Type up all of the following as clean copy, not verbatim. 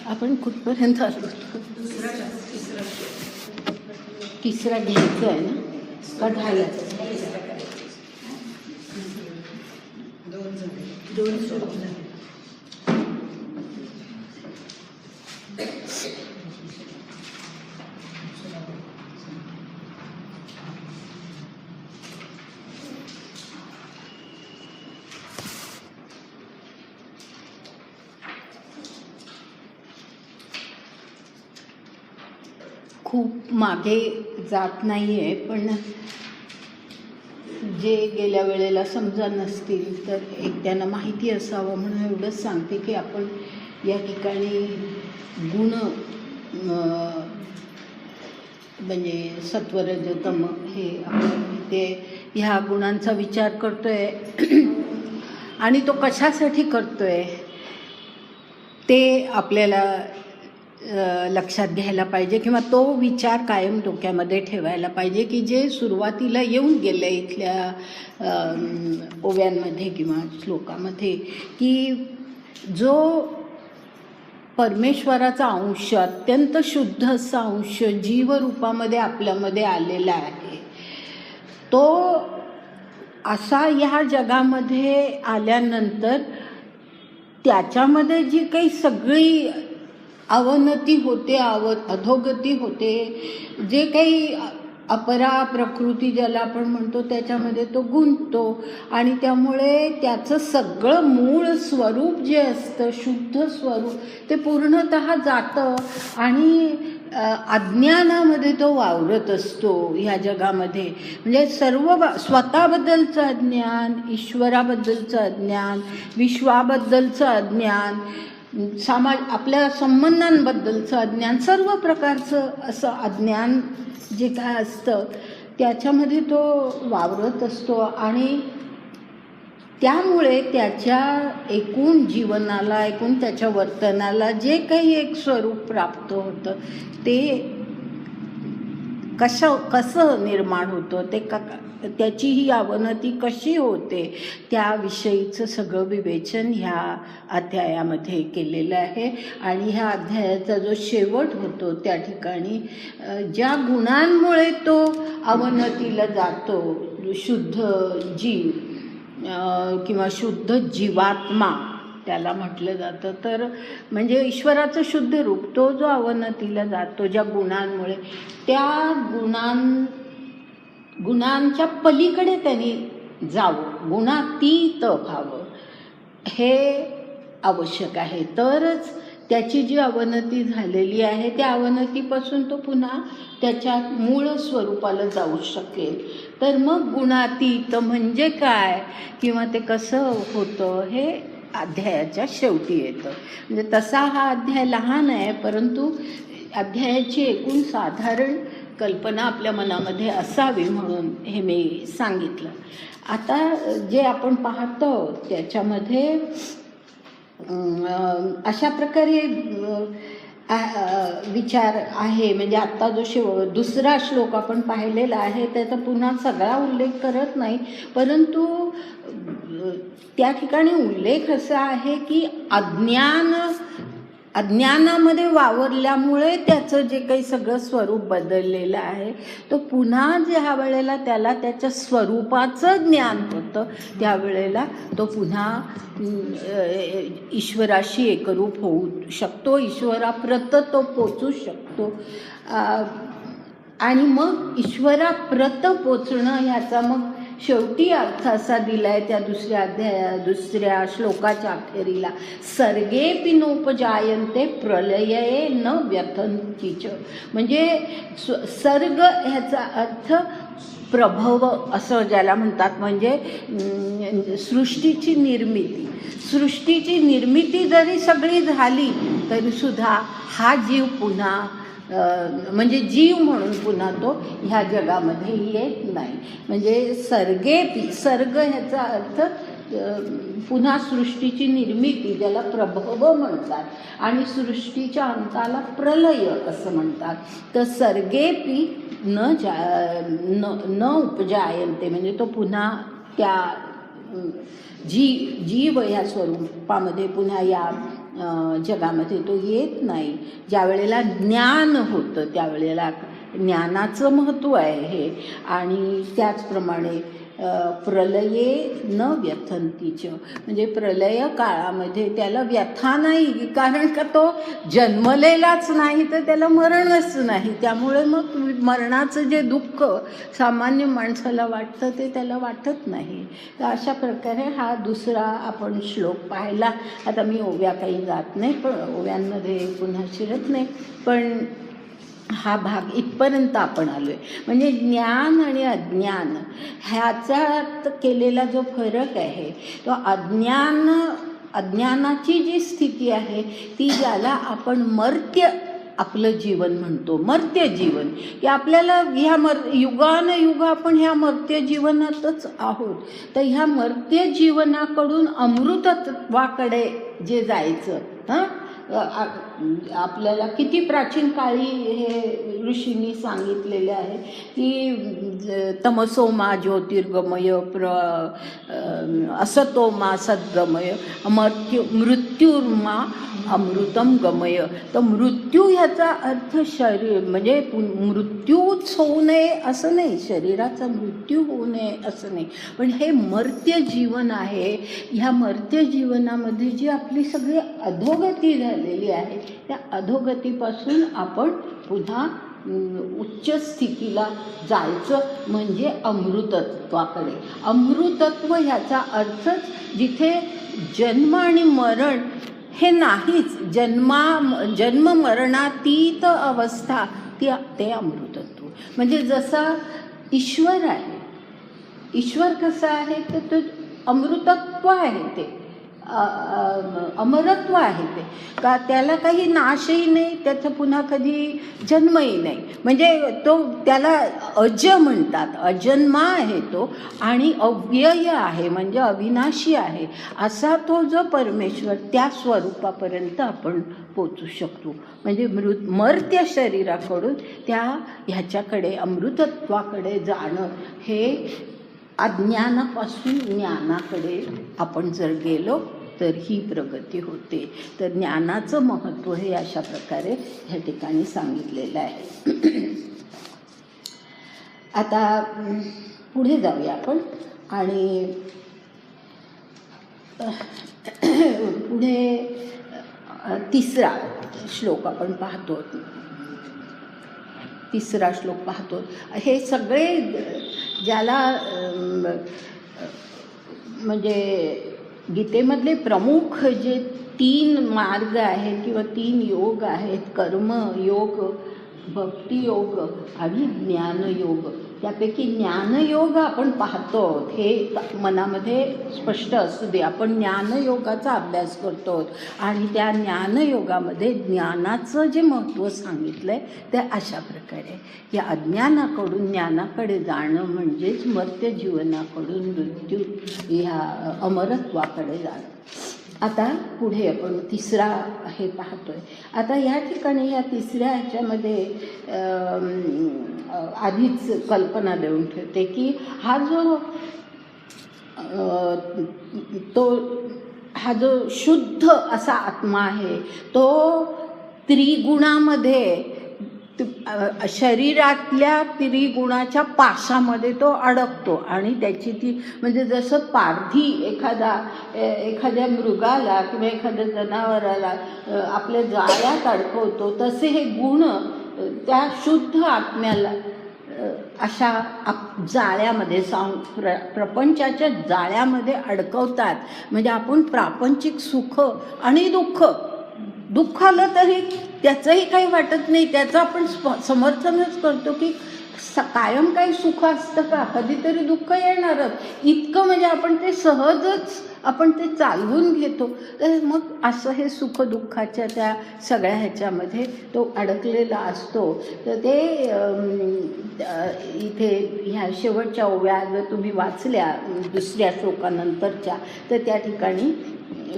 आपण कुठपर्यंत आलो? तिसरा घ्यायचा आहे ना का घ्यायचा? दोन खूप मागे जात नाही आहे, पण जे गेल्या वेळेला समजा नसतील तर एक त्यांना माहिती असावं म्हणून एवढंच सांगते की आपण या ठिकाणी गुण म्हणजे सत्वरजतम हे आपण ते ह्या गुणांचा विचार करतोय आणि तो कशासाठी करतोय ते आपल्याला लक्षात घ्यायला पाहिजे किंवा तो विचार कायम डोक्यामध्ये ठेवायला पाहिजे की जे सुरुवातीला येऊन गेलं इथल्या ओव्यांमध्ये किंवा श्लोकामध्ये की जो परमेश्वराचा अंश अत्यंत शुद्ध असा अंश जीवरूपामध्ये आपल्यामध्ये आलेला आहे, तो असा ह्या जगामध्ये आल्यानंतर त्याच्यामध्ये जी काही सगळी अवनती होते, अधोगती होते, जे काही अपरा प्रकृती ज्याला आपण म्हणतो त्याच्यामध्ये तो गुंततो आणि त्यामुळे त्याचं सगळं मूळ स्वरूप जे असतं शुद्ध स्वरूप ते पूर्णतः जातं आणि अज्ञानामध्ये तो वावरत असतो ह्या जगामध्ये. म्हणजे सर्व स्वतःबद्दलचं अज्ञान, ईश्वराबद्दलचं अज्ञान, विश्वाबद्दलचं अज्ञान, आपल्या संबंधांबद्दलचं अज्ञान, सर्व प्रकारचं असं अज्ञान जे काय असतं त्याच्यामध्ये तो वावरत असतो आणि त्यामुळे त्याच्या एकूण जीवनाला, एकूण त्याच्या वर्तनाला जे काही एक स्वरूप प्राप्त होतं ते कसं निर्माण होतं, ते त्याची ही अवनती कशी होते त्याविषयीचं सगळं विवेचन ह्या अध्यायामध्ये केलेलं आहे. आणि ह्या अध्यायाचा जो शेवट होतो त्या ठिकाणी ज्या गुणांमुळे तो अवनतीला जातो, शुद्ध जीव किंवा शुद्ध जीवात्मा त्याला म्हटलं जातं, तर म्हणजे ईश्वराचं शुद्ध रूप, तो जो अवनतीला जातो ज्या गुणांमुळे, त्या गुणांच्या पलीकडे त्यांनी जावं, गुणातीत व्हावं हे आवश्यक आहे. तरच त्याची जी अवनती झालेली आहे त्या अवनतीपासून तो पुन्हा त्याच्या मूळ स्वरूपाला जाऊ शकेल. तर मग गुणातीत म्हणजे काय किंवा ते कसं होतं हे अध्यायाच्या शेवटी येतं. म्हणजे तसा हा अध्याय लहान आहे, परंतु अध्यायाची एकूण साधारण कल्पना आपल्या मनामध्ये असावी म्हणून हे मी सांगितलं. आता जे आपण पाहतो त्याच्यामध्ये अशा प्रकारे विचार आहे. म्हणजे आत्ता जो दुसरा श्लोक आपण पाहिलेला आहे त्याचा पुन्हा सगळा उल्लेख करत नाही, परंतु त्या ठिकाणी उल्लेख असा आहे की अज्ञानामध्ये वावरल्यामुळे त्याचं जे काही सगळं स्वरूप बदललेलं आहे तो पुन्हा ज्या वेळेला त्याला त्याच्या स्वरूपाचं ज्ञान होतं त्यावेळेला तो पुन्हा ईश्वराशी एकरूप होऊ शकतो, ईश्वराप्रत तो पोचू शकतो. आणि मग ईश्वराप्रत पोचणं ह्याचा मग शेवटी अर्थ असा दिलाय त्या दुसऱ्या श्लोकाच्या अखेरीला, सर्गेपि नोपजायन्ते प्रलये न व्यथन्तीच. म्हणजे सर्ग ह्याचा अर्थ प्रभव असं ज्याला म्हणतात, म्हणजे सृष्टीची निर्मिती जरी सगळी झाली तरी सुद्धा हा जीव पुन्हा म्हणजे जीव म्हणून पुन्हा तो ह्या जगामध्ये येत नाही. म्हणजे सर्ग ह्याचा अर्थ पुन्हा सृष्टीची निर्मिती ज्याला प्रभव म्हणतात आणि सृष्टीच्या अंताला प्रलय असं म्हणतात. तर सर्गेपि न उपजायन्ते म्हणजे तो पुन्हा त्या जीव या स्वरूपामध्ये पुन्हा या जगामध्ये तो येत नाही. ज्या वेळेला ज्ञान होतं त्यावेळेला ज्ञानाचं महत्त्व आहे हे. आणि त्याचप्रमाणे प्रलये न व्यथंतीच, म्हणजे प्रलय काळामध्ये त्याला व्यथा नाही, कारण का तो जन्मलेलाच नाही तर त्याला मरणच नाही. त्यामुळे मग मरणाचं जे दुःख सामान्य माणसाला वाटतं ते त्याला वाटत नाही. तर अशा प्रकारे हा दुसरा आपण श्लोक पाहिला. आता मी ओव्या काही जात नाही, पण ओव्यांमध्ये पुन्हा शिरत नाही, पण हा भाग इथपर्यंत आपण आलो आहे. म्हणजे ज्ञान आणि अज्ञान ह्याच्यात केलेला जो फरक आहे तो अज्ञानाची जी स्थिती आहे ती ज्याला आपण मर्त्य आपलं जीवन म्हणतो, मर्त्य जीवन, की आपल्याला ह्या युगानयुग आपण ह्या मर्त्य जीवनातच आहोत. तर ह्या मर्त्य जीवनाकडून अमृतत्वाकडे जे जायचं, आपल्याला किती प्राचीन काळी हे ऋषींनी सांगितलेले आहे की तमसोमा ज्योतिर्गमय असतोमा सद्गमय मृत्युर्मा अमृतम गमय. तर मृत्यू ह्याचा अर्थ शरीर, म्हणजे मृत्यूच होऊ नये असं नाही, शरीराचा मृत्यू होऊ नये असं नाही, पण हे मर्त्य जीवन आहे. ह्या मर्त्य जीवनामध्ये जी आपली सगळी अधोगती झालेली आहे त्या अधोगतीपासून आपण पुन्हा उच्च स्थितीला जायचं, म्हणजे अमृतत्वाकडे. अमृतत्व ह्याचा अर्थच जिथे जन्म आणि मरण हे नाहीच, जन्म मरणातीत अवस्था ते अमृतत्व. म्हणजे जसा ईश्वर आहे, ईश्वर कसा आहे तर तो अमृतत्व आहे, ते अमरत्व आहे, ते का त्याला काही नाशही नाही, त्याचं पुन्हा कधी जन्मही नाही. म्हणजे तो त्याला अज म्हणतात, अजन्मा आहे तो, आणि अव्यय आहे म्हणजे अविनाशी आहे. असा तो जो परमेश्वर, त्या स्वरूपापर्यंत आपण पोचू शकतो. म्हणजे मर्त्य शरीराकडून ह्याच्याकडे अमृतत्वाकडे जाणं हे अज्ञानापासून ज्ञानाकडे आपण जर गेलो तर ही प्रगती होते. तर ज्ञानाचं महत्त्व हे अशा प्रकारे ह्या ठिकाणी सांगितलेलं आहे. आता पुढे जाऊया आपण, आणि पुढे तिसरा श्लोक आपण पाहतो. तिसरा श्लोक पाहतो. हे सगळे ज्याला म्हणजे गीतेमधले प्रमुख जे 3 मार्ग आहेत किंवा 3 योग आहेत, कर्मयोग, भक्तियोग आणि ज्ञानयोग, त्यापैकी ज्ञानयोग आपण पाहतो. हे मनामध्ये स्पष्ट असू दे, आपण ज्ञानयोगाचा अभ्यास करतो आणि त्या ज्ञानयोगामध्ये ज्ञानाचं जे महत्त्व सांगितलं आहे ते अशा प्रकारे, या अज्ञानाकडून ज्ञानाकडे जाणं म्हणजेच मर्त्य जीवनाकडून मृत्यू ह्या अमरत्वाकडे जाणं. आता पुढे आपण तिसरा हे पाहतोय. आता या ठिकाणी या तिसऱ्या ह्याच्यामध्ये आधीच कल्पना देऊन ठेवते की हा जो शुद्ध असा आत्मा आहे तो त्रिगुणामध्ये, शरीरातल्या त्रिगुणाच्या पाशामध्ये तो अडकतो आणि त्याची ती, म्हणजे जसं पारधी एखाद्या मृगाला किंवा एखाद्या जनावराला आपल्या जाळ्यात अडकवतो, तसे हे गुण त्या शुद्ध आत्म्याला अशा जाळ्यामध्ये प्रपंचाच्या जाळ्यामध्ये अडकवतात. म्हणजे आपण प्रापंचिक सुख आणि दुःख आलं तरी त्याचंही काही वाटत नाही, त्याचं आपण समर्थनच करतो की कायम काही सुख असतं का, कधीतरी दुःख येणारच, इतकं म्हणजे आपण ते सहजच आपण ते चालवून घेतो. तर मग असं हे सुख दुःखाच्या त्या सगळ्या ह्याच्यामध्ये तो अडकलेला असतो. तर ते इथे ह्या शेवटच्या ओव्या जर तुम्ही वाचल्या दुसऱ्या श्लोकानंतरच्या तर त्या ठिकाणी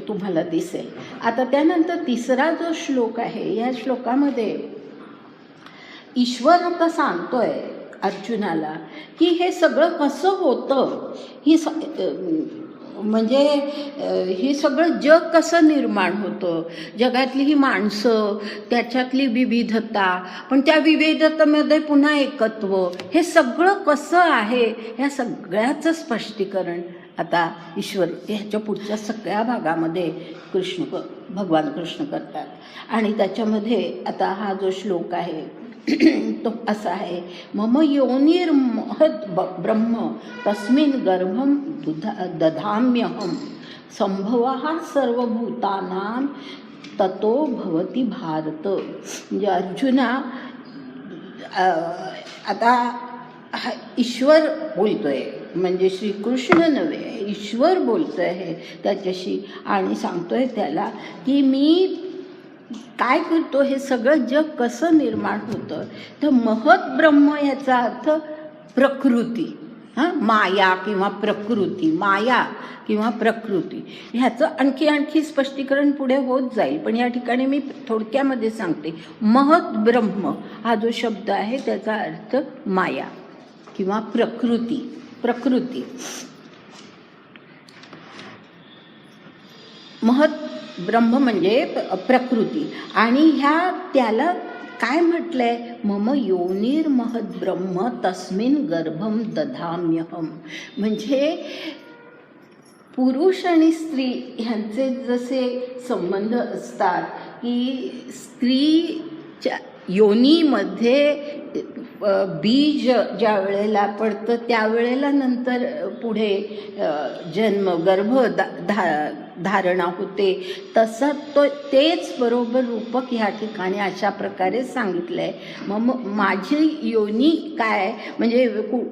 तुम्हाला दिसेल. आता त्यानंतर तिसरा जो श्लोक आहे, या श्लोकामध्ये ईश्वर आता सांगतोय अर्जुनाला की हे सगळं कसं होतं, ही म्हणजे हे सगळं जग कसं निर्माण होतं, जगातली ही माणसं, त्याच्यातली विविधता, पण त्या विविधतेमध्ये पुन्हा एकत्व, हे सगळं कसं आहे ह्या सगळ्याचं स्पष्टीकरण आता ईश्वर ह्याच्या पुढच्या सगळ्या भागामध्ये भगवान कृष्ण करतात. आणि त्याच्यामध्ये आता हा जो श्लोक आहे तो असा आहे, मम योनिर्महद् ब्रह्म तस्मिन् गर्भं दधाम्यहं संभवः सर्वभूतानां ततो भवति भारत. म्हणजे अर्जुना, आता ईश्वर बोलतोय, म्हणजे श्रीकृष्ण नव्हे, ईश्वर बोलतोय आहे त्याच्याशी आणि सांगतोय त्याला की मी काय करतो, हे सगळं जग कसं निर्माण होतं. तर महत् ब्रह्म याचा अर्थ प्रकृती, माया किंवा प्रकृती, माया किंवा प्रकृती, ह्याचं आणखी स्पष्टीकरण पुढे होत जाईल, पण या ठिकाणी मी थोडक्यामध्ये सांगते. महत् ब्रह्म हा जो शब्द आहे त्याचा अर्थ माया किंवा प्रकृती. महत् ब्रह्म म्हणजे प्रकृती. आणि त्याला काय म्हटलंय, मम योनिर्महद् ब्रह्म तस्मिन् गर्भं दधाम्यहम. म्हणजे पुरुष आणि स्त्री ह्यांचे जसे संबंध असतात की स्त्रीच्या योनीमध्ये बीज ज्या वेळेला पडतं त्यावेळेला नंतर पुढे जन्म गर्भ धारणा होते, तसं तेच बरोबर रूपक ह्या ठिकाणी अशा प्रकारे सांगितलं आहे. मग माझी योनी काय, म्हणजे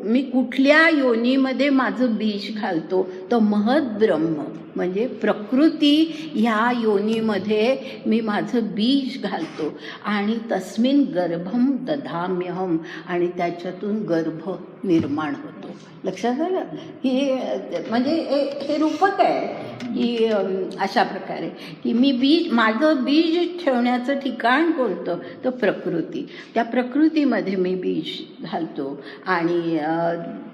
मी कुठल्या योनीमध्ये माझं बीज घालतो, तर महत् ब्रह्म म्हणजे प्रकृती ह्या योनीमध्ये मी माझं बीज घालतो आणि तस्मिन् गर्भं दधाम्यहम, आणि त्याच्यातून गर्भ निर्माण होतो. लक्षात आलं? हे म्हणजे हे रूपक आहे की अशा प्रकारे की माझं बीज ठेवण्याचं ठिकाण कोणतं, तर प्रकृती. त्या प्रकृतीमध्ये मी बीज घालतो आणि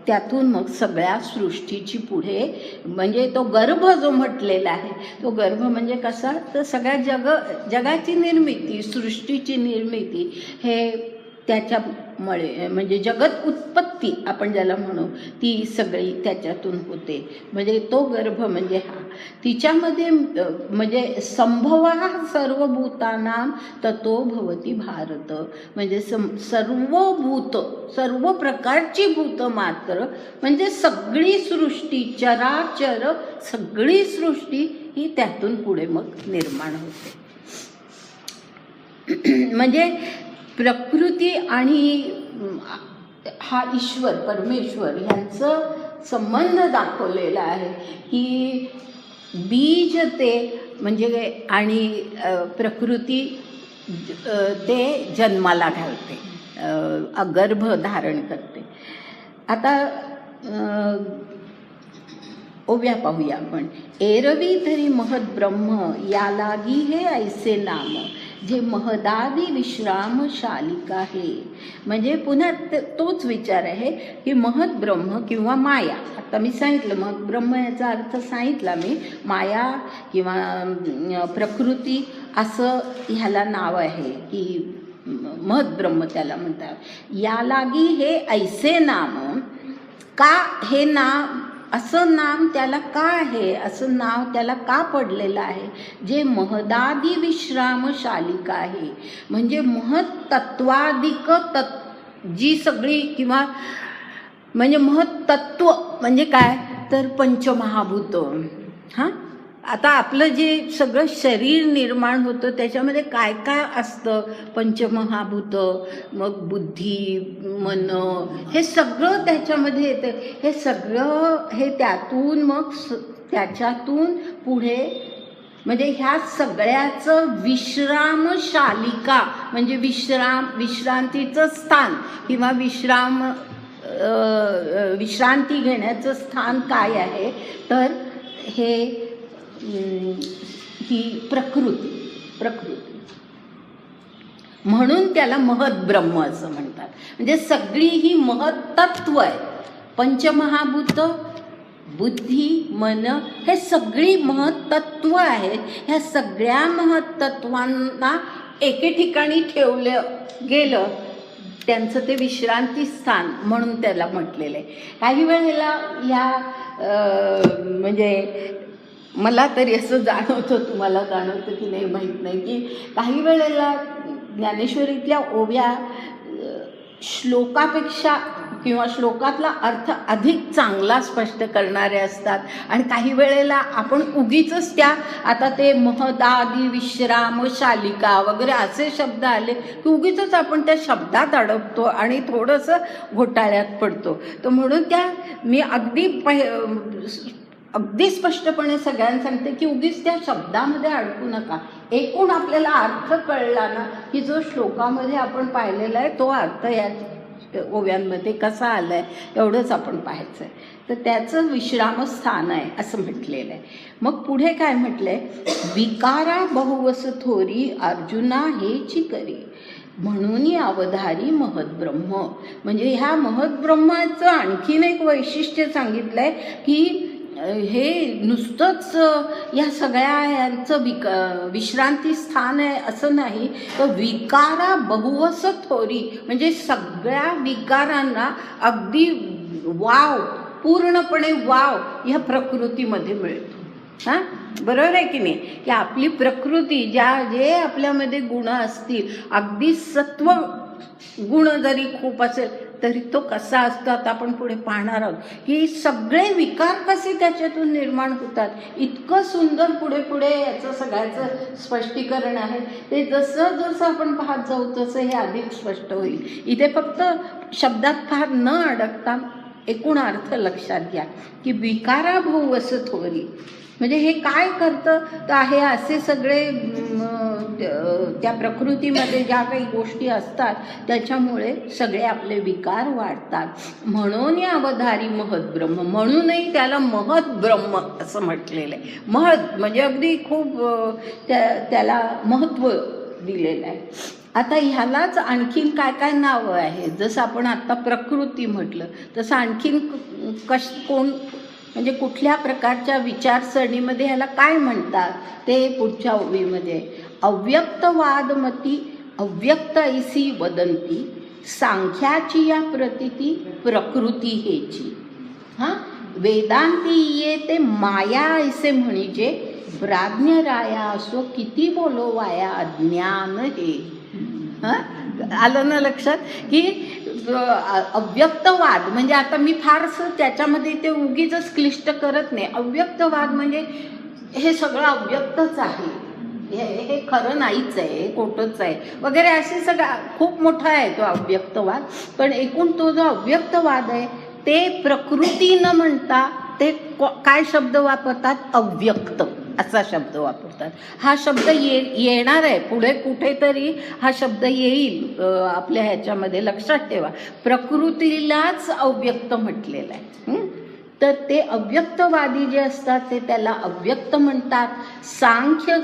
त्यातून मग सगळ्या सृष्टीची पुढे, म्हणजे तो गर्भ जो म्हटलेला आहे तो गर्भ म्हणजे कसा, तर सगळ्या जगाची निर्मिती, सृष्टीची निर्मिती हे त्याच्यामुळे, म्हणजे जगत उत्पत्ती आपण ज्याला म्हणू ती सगळी त्याच्यातून होते. म्हणजे तो गर्भ म्हणजे हा, तिच्यामध्ये म्हणजे संभवः सर्वभूतानां ततो भवति भारत. म्हणजे सर्व प्रकारची भूत मात्र, म्हणजे सगळी सृष्टी, चराचर सगळी सृष्टी ही त्यातून पुढे मग निर्माण होते. म्हणजे प्रकृती आणि हा ईश्वर परमेश्वर यांचं संबंध दाखवलेला आहे की बीज ते म्हणजे आणि प्रकृती ते जन्माला घालते, गर्भ धारण करते. आता ओव्या पाहूया आपण. एरवी तरी महत् ब्रह्म या लागी हे ऐसे नाम, जे महदादी विश्राम शालिका हे. म्हणजे पुन्हा तोच विचार आहे की महत् ब्रह्म किंवा माया. आता मी सांगितलं महत् ब्रह्म याचा अर्थ सांगितला मी, माया किंवा प्रकृती असं ह्याला नाव आहे की महत् ब्रह्म त्याला म्हणतात. या लागी हे ऐसे नाम, का हे नाम, असं नाम त्याला का आहे, असं नाव त्याला का पडलेलं आहे, जे महदादी विश्राम शालिका आहे. म्हणजे महत्त्वाधिक जी सगळी किंवा म्हणजे महत्त्व म्हणजे काय, तर पंचमहाभूत. आता आपलं जे सगळं शरीर निर्माण होतं त्याच्यामध्ये काय काय असतं, पंचमहाभूत, मग बुद्धी, मन, हे सगळं त्याच्यामध्ये येतं. हे सगळं हे त्यातून मग त्याच्यातून पुढे म्हणजे ह्या सगळ्याचं विश्रामशालिका म्हणजे विश्रांतीचं स्थान किंवा विश्रांती घेण्याचं स्थान काय आहे, तर हे ही प्रकृती. म्हणून त्याला महत् ब्रह्म असं म्हणतात. म्हणजे सगळी ही महत्त्व आहे. पंचमहाभूत, बुद्धी, मन हे सगळी महत्त्व आहेत. ह्या सगळ्या महत्त्वांना एके ठिकाणी ठेवलं गेलं, त्यांचं ते विश्रांती स्थान म्हणून त्याला म्हटलेलं आहे. काही वेळेला ह्या म्हणजे मला तरी असं जाणवतं, तुम्हाला जाणवतं की नाही माहीत नाही, की काही वेळेला ज्ञानेश्वरीतल्या ओव्या श्लोकापेक्षा किंवा श्लोकातला अर्थ अधिक चांगला स्पष्ट करणारे असतात. आणि काही वेळेला आपण उगीचच त्या, आता ते महदादी विश्राम शालिका वगैरे असे शब्द आले की उगीचच आपण त्या शब्दात अडकतो आणि थोडंसं घोटाळ्यात पडतो. तर म्हणून त्या मी अगदी स्पष्टपणे सगळ्यांना सांगते की उगीच त्या शब्दामध्ये अडकू नका. एकूण आपल्याला अर्थ कळला ना की जो श्लोकामध्ये आपण पाहिलेला आहे तो अर्थ या ओव्यांमध्ये कसा आला आहे एवढंच आपण पाहायचं आहे. तर त्याचं विश्रामस्थान आहे असं म्हटलेलं आहे. मग पुढे काय म्हटलं आहे, विकारा बहुवस थोरी अर्जुना हेची करी म्हणून अवधारी महद्ब्रह्म. म्हणजे ह्या महद्ब्रह्माचं आणखीन एक वैशिष्ट्य सांगितलं आहे की हे नुसतंच या सगळ्या यांचं विश्रांती स्थान आहे असं नाही, तर विकारा बहुवस थोरी म्हणजे सगळ्या विकारांना अगदी वाव, पूर्णपणे वाव ह्या प्रकृतीमध्ये मिळतो. हां, बरोबर आहे की नाही, की आपली प्रकृती जे आपल्यामध्ये गुण असतील, अगदी सत्व गुण जरी खूप असेल तरी तो कसा असतो आता आपण पुढे पाहणार आहोत, की सगळे विकार कसे त्याच्यातून निर्माण होतात. इतकं सुंदर पुढे पुढे याचं सगळ्याचं स्पष्टीकरण आहे. ते जसं जसं आपण पाहत जाऊ तसं हे अधिक स्पष्ट होईल. इथे फक्त शब्दात फार न अडकता एकूण अर्थ लक्षात घ्या की विकारा बहुवस थोरी म्हणजे हे काय करतं तर हे असे सगळे त्या प्रकृतीमध्ये ज्या काही गोष्टी असतात त्याच्यामुळे सगळे आपले विकार वाढतात. म्हणून अवधारी महद्ब्रह्म, म्हणूनही त्याला महद्ब्रह्म असं म्हटलेलं आहे. महत् म्हणजे अगदी खूप त्याला महत्त्व दिलेलं आहे. आता ह्यालाच आणखीन काय काय नावं आहेत. जसं आपण आत्ता प्रकृती म्हटलं तसं आणखीन कोण म्हणजे कुठल्या प्रकारच्या विचारसरणीमध्ये ह्याला काय म्हणतात ते पुढच्या ओवीमध्ये. अव्यक्तवादमती अव्यक्त ऐसी वदंती सांख्याची या प्रतिती प्रकृती हेची. हां, वेदांती ये ते माया ऐसे म्हणजे प्राज्ञ राया असो किती बोलो वाया अज्ञान हे. हां, आलं ना लक्षात की अव्यक्तवाद म्हणजे आता मी फारसं त्याच्यामध्ये ते उगीच क्लिष्ट करत नाही. अव्यक्तवाद म्हणजे हे सगळं अव्यक्तच आहे, हे खरं नाहीच आहे, हे खोटंच आहे वगैरे असे सगळं खूप मोठा आहे तो अव्यक्तवाद. पण एकूण तो जो अव्यक्तवाद आहे ते प्रकृती न म्हणता ते काय शब्द वापरतात, अव्यक्त असा शब्द वापरतात. हा शब्द येणार आहे पुढे कुठेतरी, हा शब्द येईल आपल्या ह्याच्यामध्ये, लक्षात ठेवा. प्रकृतीलाच अव्यक्त म्हटलेलं आहे. तर ते अव्यक्तवादी जे असतात ते त्याला अव्यक्त म्हणतात. सांख्य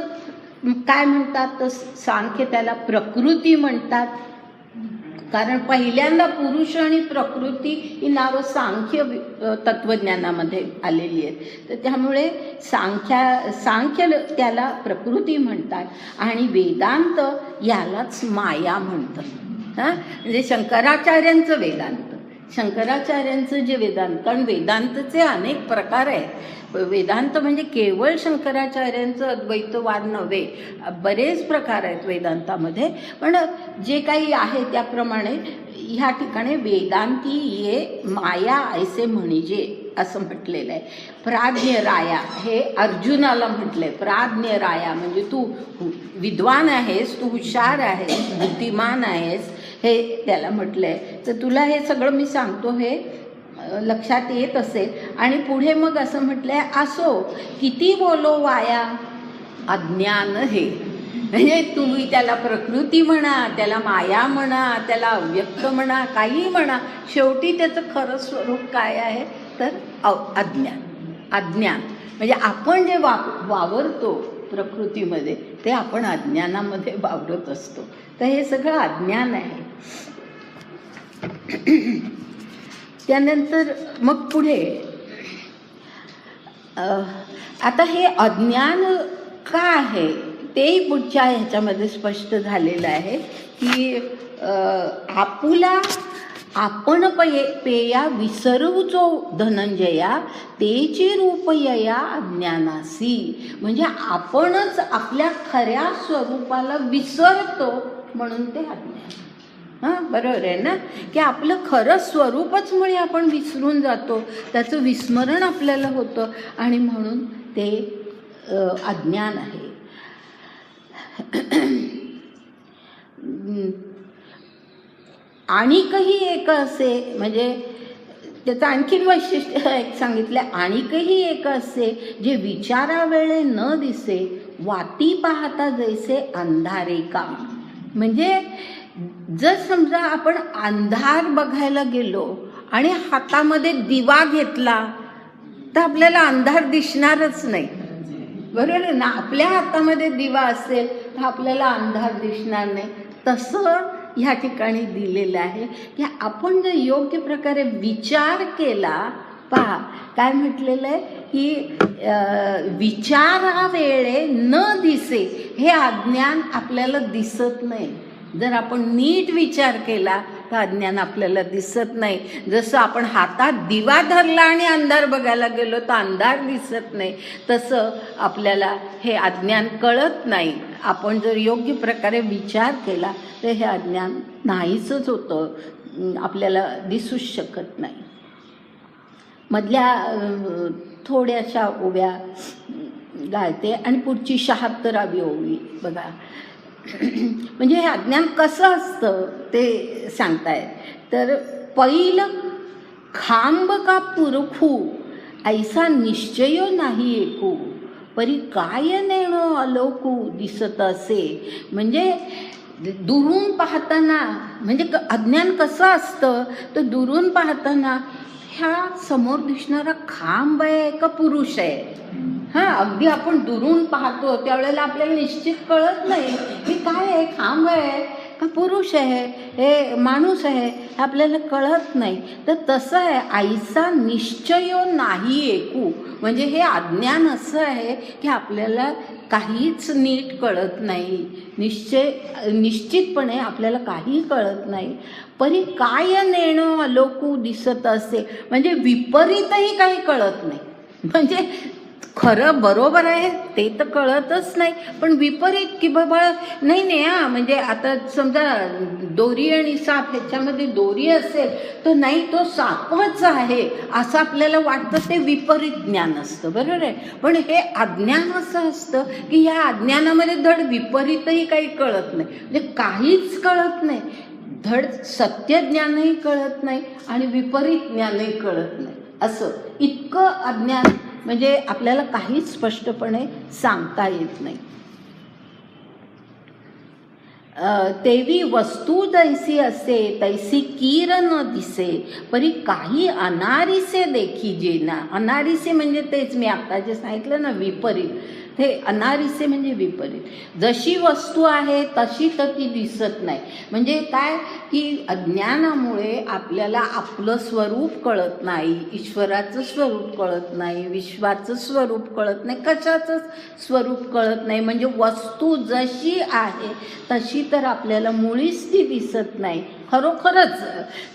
काय म्हणतात तर सांख्य त्याला प्रकृती म्हणतात. कारण पहिल्यांदा पुरुष आणि प्रकृती ही नावं सांख्य तत्वज्ञानामध्ये आलेली आहेत. तर त्यामुळे सांख्य त्याला प्रकृती म्हणतात आणि वेदांत यालाच माया म्हणतात. हां, म्हणजे शंकराचार्यांचं वेदांत, शंकराचार्यांचं जे वेदांत, कारण वेदांतचे अनेक प्रकार आहेत. वेदांत म्हणजे केवळ शंकराचार्यांचं अद्वैतवाद नव्हे, बरेच प्रकार आहेत वेदांतामध्ये. पण जे काही आहे त्याप्रमाणे ह्या ठिकाणी वेदांती ये माया ऐसे म्हणजे असं म्हटलेलं आहे. प्राज्ञ राया हे अर्जुनाला म्हटलंय. प्राज्ञ राया म्हणजे तू विद्वान आहेस, तू हुशार आहेस, बुद्धिमान आहेस, हे त्याला म्हटलंय. तर तुला हे सगळं मी सांगतो हे लक्षात येत असेल. आणि पुढे मग असं म्हटलंय, असो किती बोलो वाया अज्ञान हे. म्हणजे तुम्ही त्याला प्रकृती म्हणा, त्याला माया म्हणा, त्याला अव्यक्त म्हणा, काही म्हणा, शेवटी त्याचं खरं स्वरूप काय आहे तर अज्ञान. अज्ञान म्हणजे आपण जे वावरतो प्रकृतीमध्ये ते आपण अज्ञानामध्ये वावरत असतो. तर हे सगळं अज्ञान आहे. त्यानंतर मग पुढे आता हे अज्ञान का आहे तेही पुढच्या ह्याच्यामध्ये स्पष्ट झालेलं आहे की आपुला आपण पेया विसरू जो धनंजया तेची रूपयया अज्ञानासी. म्हणजे आपणच आपल्या खऱ्या स्वरूपाला विसरतो म्हणून ते अज्ञान. हां, बरोबर आहे ना, की आपलं खरं स्वरूपच मुळे आपण विसरून जातो, त्याचं विस्मरण आपल्याला होतं आणि म्हणून ते अज्ञान आहे. आणिकही एक असे, म्हणजे त्याचं आणखीन वैशिष्ट्य एक सांगितलं, आणिकही एक असे जे विचारावेळे न दिसे वाती पाहता जैसे अंधारे का. म्हणजे जर समजा आपण अंधार बघायला गेलो आणि हातामध्ये दिवा घेतला तर आपल्याला अंधार दिसणारच नाही, बरोबर आहे ना. आपल्या हातामध्ये दिवा असेल तर आपल्याला अंधार दिसणार नाही. तसं ह्या ठिकाणी दिलेलं आहे की आपण जर योग्य प्रकारे विचार केला, पहा काय म्हटलेलं आहे की विचारावेळे न दिसे, हे अज्ञान आपल्याला दिसत नाही. जर आपण नीट विचार केला तर अज्ञान आपल्याला दिसत नाही. जसं आपण हातात दिवा धरला आणि अंधार बघायला गेलो तर अंधार दिसत नाही, तसं आपल्याला हे अज्ञान कळत नाही. आपण जर योग्य प्रकारे विचार केला तर हे अज्ञान नाहीचंच होतं, आपल्याला दिसूच शकत नाही. मधल्या थोड्याशा ओव्या गायते आणि पुढची 76वी ओवी बघा. म्हणजे हे अज्ञान कसं असतं ते सांगतायत. तर पहिलं खांब का पुरखू ऐसा निश्चयो नाही एकू परी काय नेणो अलोकू दिसत असे. म्हणजे दुरून पाहताना, म्हणजे अज्ञान कसं असतं तर दुरून पाहताना ह्या समोर दिसणारा खांब आहे का पुरुष आहे. हां, अगदी आपण दुरून पाहतो त्यावेळेला आपल्याला निश्चित कळत नाही की काय आहे, खांब आहे का पुरुष आहे, हे माणूस आहे, हे आपल्याला कळत नाही. तर तसं आहे, ऐसा निश्चयो नाही एकू. म्हणजे हे अज्ञान असं आहे की आपल्याला काहीच नीट कळत नाही, निश्चितपणे आपल्याला काही कळत नाही. परी काय नेणो अलोकू दिसत असे. म्हणजे विपरीतही काही कळत नाही. म्हणजे खरं बरोबर आहे ते तर कळतच नाही, पण विपरीत की बाबा नाही नाही हां, म्हणजे आता समजा दोरी आणि साप, ह्याच्यामध्ये दोरी असेल तर नाही तो सापच आहे असं आपल्याला वाटतं, ते विपरीत ज्ञान असतं, बरोबर आहे. पण हे अज्ञान असं असतं की ह्या अज्ञानामध्ये धड विपरीतही काही कळत नाही, म्हणजे काहीच कळत नाही. धड सत्य ज्ञानही कळत नाही आणि विपरीत ज्ञानही कळत नाही. असं इतकं अज्ञान, म्हणजे आपल्याला काहीच स्पष्टपणे सांगता येत नाही. तेवी वस्तू जैसी असे तैसी कीर न दिसे परी काही अनारिसे देखी जेना. अनारिसे म्हणजे तेच मी आता जे सांगितलं ना, विपरीत. हे अनारिसे म्हणजे विपरीत. जशी वस्तू आहे तशी तर ती दिसत नाही. म्हणजे काय की अज्ञानामुळे आपल्याला आपलं स्वरूप कळत नाही, ईश्वराचं स्वरूप कळत नाही, विश्वाचं स्वरूप कळत नाही, कशाचं स्वरूप कळत नाही. म्हणजे वस्तू जशी आहे तशी तर आपल्याला मुळीच ती दिसत नाही. खरोखरच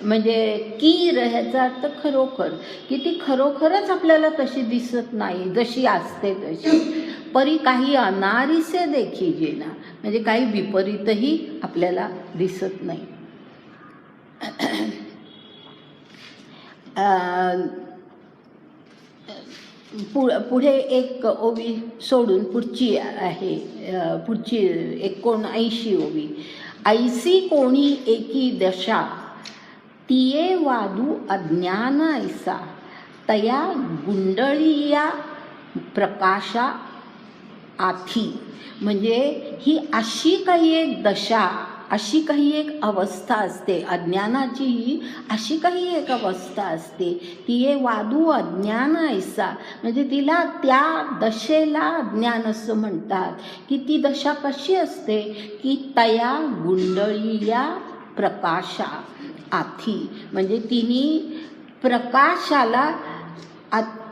म्हणजे कीर ह्याचा अर्थ खरोखर, की ती खरोखरच आपल्याला तशी दिसत नाही जशी असते तशी. परी काही अनारिसे देखी जेना. म्हणजे काही विपरीतही आपल्याला दिसत नाही. पुढे एक ओवी सोडून पुढची आहे, पुढची 79 ओवी. ऐसी कोणी एकी दशा तिये वादू अज्ञान ऐसा तया गुंडळिया प्रकाशा आथी. म्हणजे ही अशी काही एक दशा, अशी काही एक अवस्था असते, अज्ञानाची ही अशी काही एक अवस्था असते. तिये वादू अज्ञान ऐसा. म्हणजे तिला त्या दशेला अज्ञान असं म्हणतात. की ती दशा कशी असते की तया गुंडळिया प्रकाशा आथी. म्हणजे तिने प्रकाशाला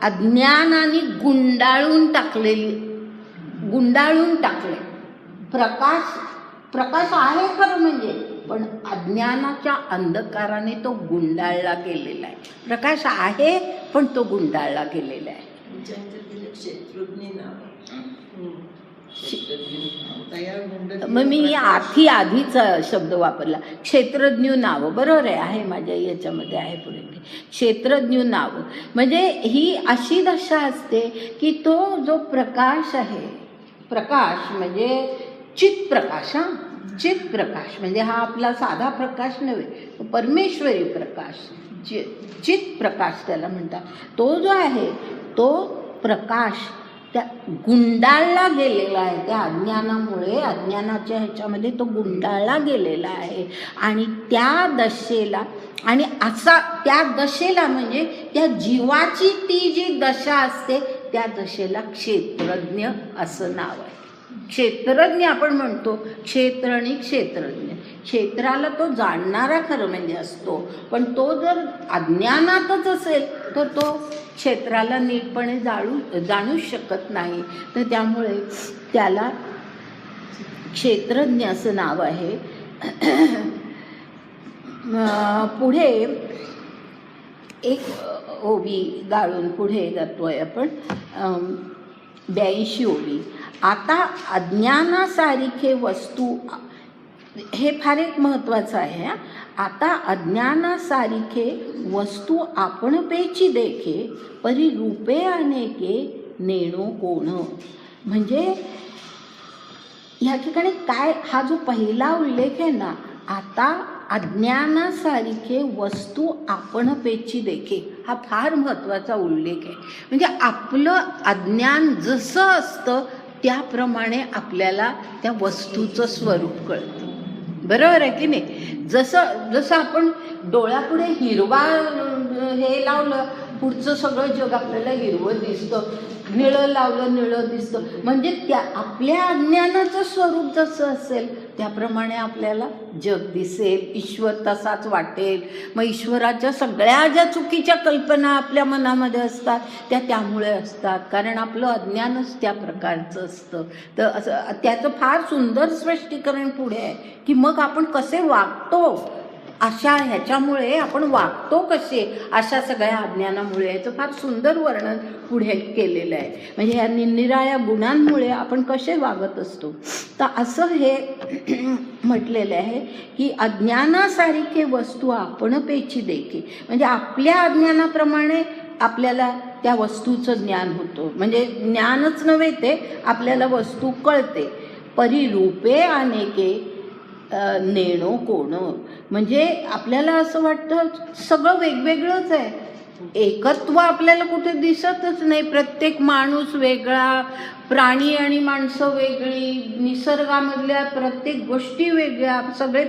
अज्ञानाने गुंडाळून टाकले. प्रकाश आहे खरं म्हणजे, पण अज्ञानाच्या अंधकाराने तो गुंडाळला गेलेला आहे. प्रकाश आहे पण तो गुंडाळला गेलेला आहे. मग मी आधीचा शब्द वापरला, क्षेत्रज्ञ नाव. बरोबर आहे, माझ्या याच्यामध्ये आहे पुढे क्षेत्रज्ञ नाव. म्हणजे ही अशी दशा असते की तो जो प्रकाश आहे, प्रकाश म्हणजे चित्प्रकाश. चित्प्रकाश म्हणजे हा आपला साधा प्रकाश नव्हे, परमेश्वरी प्रकाश, चित्प्रकाश त्याला म्हणतात. तो जो आहे तो प्रकाश त्या गुंडाळला गेलेला आहे, त्या अज्ञानामुळे, अज्ञानाच्या ह्याच्यामध्ये तो गुंडाळला गेलेला आहे. आणि त्या दशेला, आणि असा त्या दशेला म्हणजे त्या जीवाची ती जी दशा असते त्या दशेला क्षेत्रज्ञ असं नाव आहे. क्षेत्रज्ञ आपण म्हणतो, क्षेत्र आणि क्षेत्रज्ञ. क्षेत्राला तो जाणणारा खरं म्हणजे असतो, पण तो जर अज्ञानातच असेल तर तो क्षेत्राला नीटपणे जाणूच शकत नाही. तर त्यामुळे त्याला क्षेत्रज्ञ असं नाव आहे. पुढे एक ओवी गाळून पुढे जातोय आपण, 82 ओवी. आता अज्ञानासारिखे वस्तू, हे फार एक महत्त्वाचं आहे. आता अज्ञानासारिखे वस्तू आपण पेची देखे, परी रूपे अनेके नेणो कोण. म्हणजे ह्या ठिकाणी काय, हा जो पहिला उल्लेख आहे ना, आता अज्ञानासारिखे वस्तू आपण पेची देखे, हा फार महत्त्वाचा उल्लेख आहे. म्हणजे आपलं अज्ञान जसं असतं त्याप्रमाणे आपल्याला त्या वस्तूचं स्वरूप कळतं. बरोबर आहे की नाही? जसं आपण डोळ्यापुढे हिरवा हे लावलं, पुढचं सगळं जग आपल्याला हिरवं दिसतं. निळं लावलं, निळं दिसतं. म्हणजे त्या आपल्या अज्ञानाचं स्वरूप जसं असेल त्याप्रमाणे आपल्याला जग दिसेल, ईश्वर तसाच वाटेल. मग ईश्वराच्या सगळ्या ज्या चुकीच्या कल्पना आपल्या मनामध्ये असतात त्या त्यामुळे असतात, कारण आपलं अज्ञानच त्या प्रकारचं असतं. तर असं त्याचं फार सुंदर स्पष्टीकरण पुढे आहे की मग आपण कसे वागतो, अशा ह्याच्यामुळे आपण वागतो कसे, अशा सगळ्या अज्ञानामुळे. याचं फार सुंदर वर्णन पुढे केलेलं आहे. म्हणजे ह्या निरनिराळ्या गुणांमुळे आपण कसे वागत असतो. तर असं हे म्हटलेलं आहे की अज्ञानासारखे वस्तू आपण पेची देखे. म्हणजे आपल्या अज्ञानाप्रमाणे आपल्याला त्या वस्तूचं ज्ञान होतं. म्हणजे ज्ञानच नव्हे, ते आपल्याला वस्तू कळते. परी रूपे अनेके नेणो कोण. म्हणजे आपल्याला असं वाटतं सगळं वेगवेगळंच आहे, एकत्व आपल्याला कुठे दिसतच नाही. प्रत्येक माणूस वेगळा, प्राणी आणि माणसं वेगळी, निसर्गामधल्या प्रत्येक गोष्टी वेगळ्या, सगळे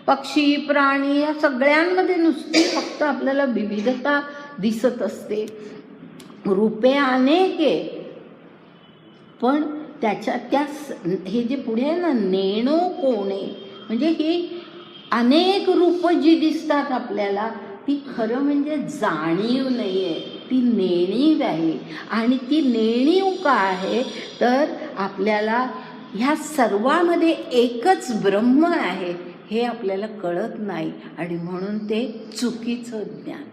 पक्षी प्राणी या सगळ्यांमध्ये नुसती फक्त आपल्याला विविधता दिसत असते. रूपे अनेके, पण हे जे पुढे आहे ना, नेणो कोणे, म्हणजे ही अनेक रूपं जी दिसतात आपल्याला ती खरं म्हणजे जाणीव नाही आहे, ती नेणीव आहे. आणि ती नेणीव का आहे तर आपल्याला ह्या सर्वामध्ये एकच ब्रह्म आहे हे आपल्याला कळत नाही, आणि म्हणून ते चुकीचं ज्ञान आहे,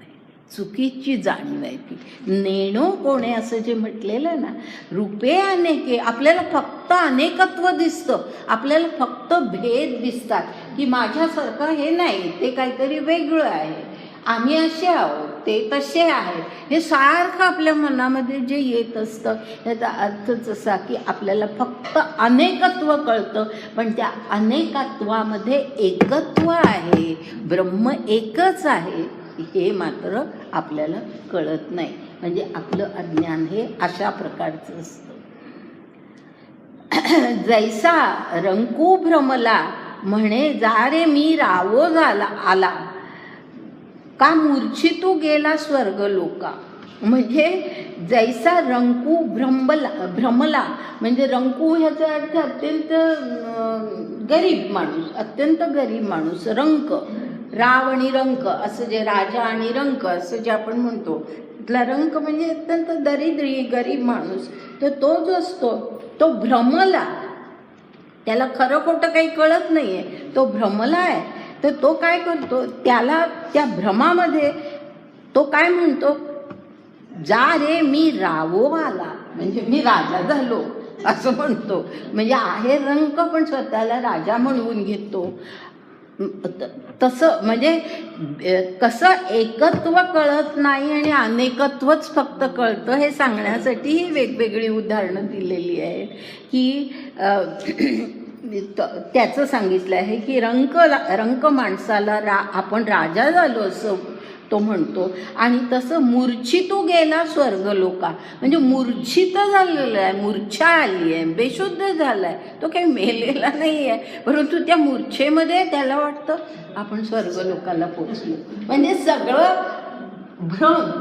चुकीची जाणीव आहे ती. नेणो कोणे असं जे म्हटलेलं ना, रूपे अनेके, आपल्याला फक्त अनेकत्व दिसतं, आपल्याला फक्त भेद दिसतात की माझ्यासारखं हे नाही, ते काहीतरी वेगळं आहे, आम्ही असे आहोत, ते तसे आहेत. हे सारखं आपल्या मनामध्ये जे येत असतं त्याचा अर्थच असा की आपल्याला फक्त अनेकत्व कळतं, पण त्या अनेकत्वामध्ये एकत्व आहे, ब्रह्म एकच आहे हे मात्र आपल्याला कळत नाही. म्हणजे आपलं अज्ञान हे अशा प्रकारचं असतं. जैसा रंकू भ्रमला म्हणे जा रे मी रावो झाला आला, का मूर्छितू गेला स्वर्ग लोका. म्हणजे जैसा रंकू भ्रमला, म्हणजे रंकू ह्याचा अर्थ अत्यंत गरीब माणूस, अत्यंत गरीब माणूस. रंक, राव आणि रंक असं जे, राजा आणि रंक असं जे आपण म्हणतो, तिथला रंक म्हणजे अत्यंत दरिद्री गरीब माणूस, तर तो जो असतो तो भ्रमला, त्याला खरं खोटं काही कळत नाही आहे, तो भ्रमला आहे. तर तो काय करतो, त्याला त्या भ्रमामध्ये तो काय म्हणतो, जा रे मी रावोवाला, म्हणजे मी राजा झालो असं म्हणतो. म्हणजे आहे रंक पण स्वतःला राजा म्हणवून घेतो. तसं म्हणजे कसं एकत्व कळत नाही आणि अनेकत्वच फक्त कळतं हे सांगण्यासाठी ही वेगवेगळी उदाहरणं दिलेली आहेत. की त्याचं सांगितलं आहे की रंक माणसाला आपण राजा झालो असं तो म्हणतो. आणि तसं मूर्छितो गेला स्वर्गलोका, म्हणजे मूर्छित झालेला आहे, मूर्छा आली आहे, बेशुद्ध झाला आहे, तो काही मेलेला नाही आहे, परंतु त्या मूर्छेमध्ये त्याला वाटतं आपण स्वर्गलोकाला पोचलो. म्हणजे सगळं भ्रम,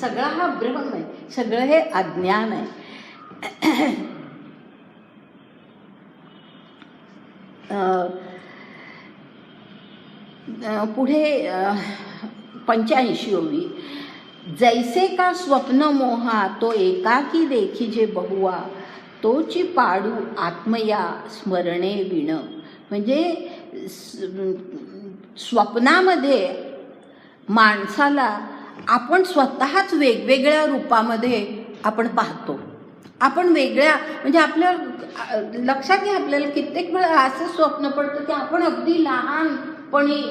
सगळा हा भ्रम आहे, सगळं हे अज्ञान आहे. पुढे 85वी, जैसे का स्वप्न मोहा तो एकाकी देखीजे बहुवा, तोची पाडू आत्मया स्मरणे विण. म्हणजे स्वप्नामध्ये माणसाला आपण स्वतःच वेगवेगळ्या रूपामध्ये आपण पाहतो. आपण वेगळ्या म्हणजे आपल्या लक्षात घ्या, आपल्याला कित्येक वेळा असं स्वप्न पडतं की आपण अगदी लहानपणी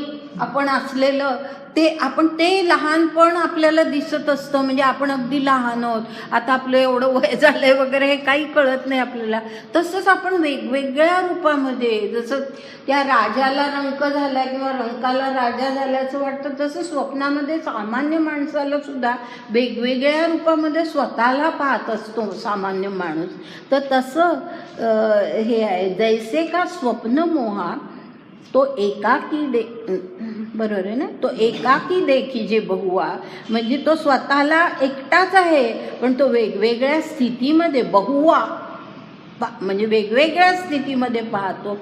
आपण असलेलं ते लहानपण आपल्याला दिसत असतं. म्हणजे आपण अगदी लहान आहोत, आता आपलं एवढं वय झालंय वगैरे हे काही कळत नाही आपल्याला. तसंच आपण वेगवेगळ्या रूपामध्ये, जसं त्या राजाला रंक झाला किंवा रंकाला राजा झाल्याचं वाटतं, तसं स्वप्नामध्ये सामान्य माणसाला सुद्धा वेगवेगळ्या रूपामध्ये स्वतःला पाहत असतो सामान्य माणूस. तर तसं हे आहे, जैसे का स्वप्न मोहा तो एकाकी बरोबर आहे ना, तो एकाकी देखीजे बहुवा, म्हणजे तो स्वतःला एकटाच आहे पण तो वेगवेगळ्या स्थितीमध्ये बहुवा म्हणजे वेगवेगळ्या स्थितीमध्ये पाहतो.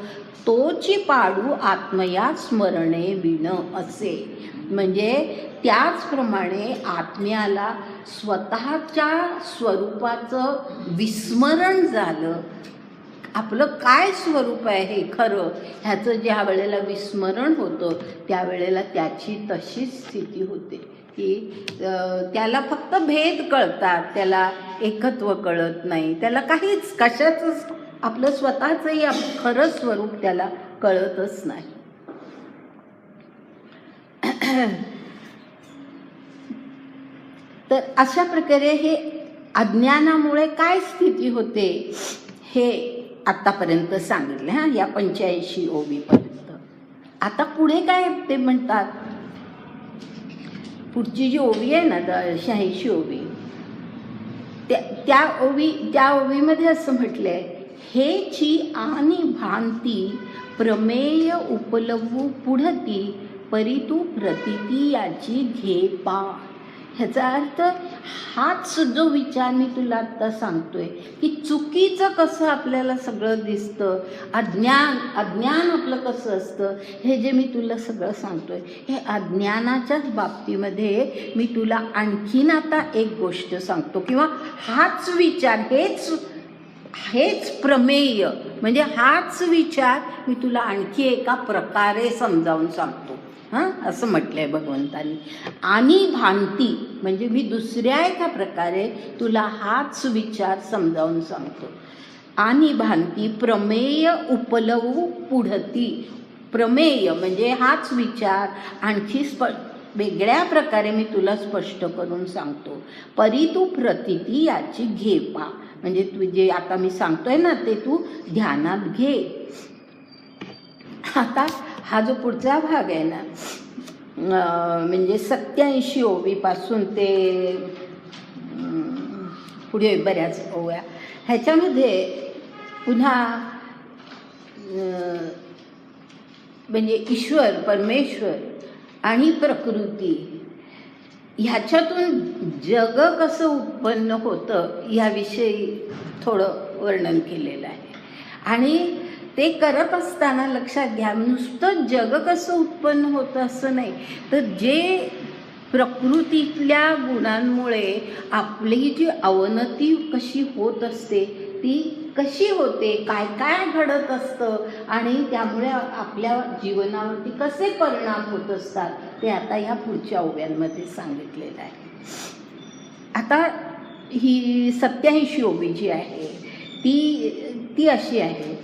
तोची पाडू आत्मया स्मरणे विण असे. म्हणजे त्याचप्रमाणे आत्म्याला स्वतःच्या स्वरूपाचं विस्मरण झालं. आपलं काय स्वरूप आहे हे खरं ह्याचं ज्या वेळेला विस्मरण होतं त्यावेळेला त्याची तशीच स्थिती होते की त्याला फक्त भेद कळतात, त्याला एकत्व कळत नाही, त्याला काहीच कशाचंच आपलं स्वतःचंही खरं स्वरूप त्याला कळतच नाही. तर अशा प्रकारे हे अज्ञानामुळे काय स्थिती होते हे आतापर्यंत सांगितलं हा, या 85 ओवीपर्यंत. आता पुढे काय ते म्हणतात, पुढची जी ओवी आहे ना 86 ओवी, त्या ओवीमध्ये असं म्हटलंय, हेची आणि भांती प्रमेय उपलवू पुढती परितू प्रतिती याची घे पा. ह्याचा अर्थ हाच जो विचार मी तुला आत्ता सांगतोय की चुकीचं कसं आपल्याला सगळं दिसतं, अज्ञान आपलं कसं असतं, हे जे मी तुला सगळं सांगतोय हे अज्ञानाच्याच बाबतीमध्ये मी तुला आणखीन आता एक गोष्ट सांगतो, किंवा हाच विचार हेच प्रमेय म्हणजे हाच विचार मी तुला आणखी एका प्रकारे समजावून सांगतो. हां, असं म्हटलंय भगवंतांनी. आणि भांती म्हणजे मी दुसऱ्या एका प्रकारे तुला हाच विचार समजावून सांगतो. आणि भांती प्रमेय उपलवू पुढती. प्रमेय म्हणजे हाच विचार आणखी वेगळ्या प्रकारे मी तुला स्पष्ट करून सांगतो. परितू प्रतिती याची घे पा, म्हणजे तू जे आता मी सांगतोय ना ते तू ध्यानात घे. आता हा जो पुढचा भाग आहे ना, म्हणजे 87 ओवीपासून ते पुढे बऱ्याच ओव्या, ह्याच्यामध्ये पुन्हा म्हणजे ईश्वर परमेश्वर आणि प्रकृती ह्याच्यातून जग कसं उत्पन्न होतं याविषयी थोडं वर्णन केलेलं आहे. आणि ते करत असताना लक्षात घ्या, नुसतं जग कसं उत्पन्न होतं असं नाही, तर जे प्रकृतीतल्या गुणांमुळे आपली जी अवनती कशी होत असते, ती कशी होते, काय काय घडत असतं आणि त्यामुळे आपल्या जीवनावरती कसे परिणाम होत असतात, ते आता या पुढच्या ओव्यांमध्ये सांगितलेलं आहे. आता ही 87 ओवी जी आहे ती अशी आहे.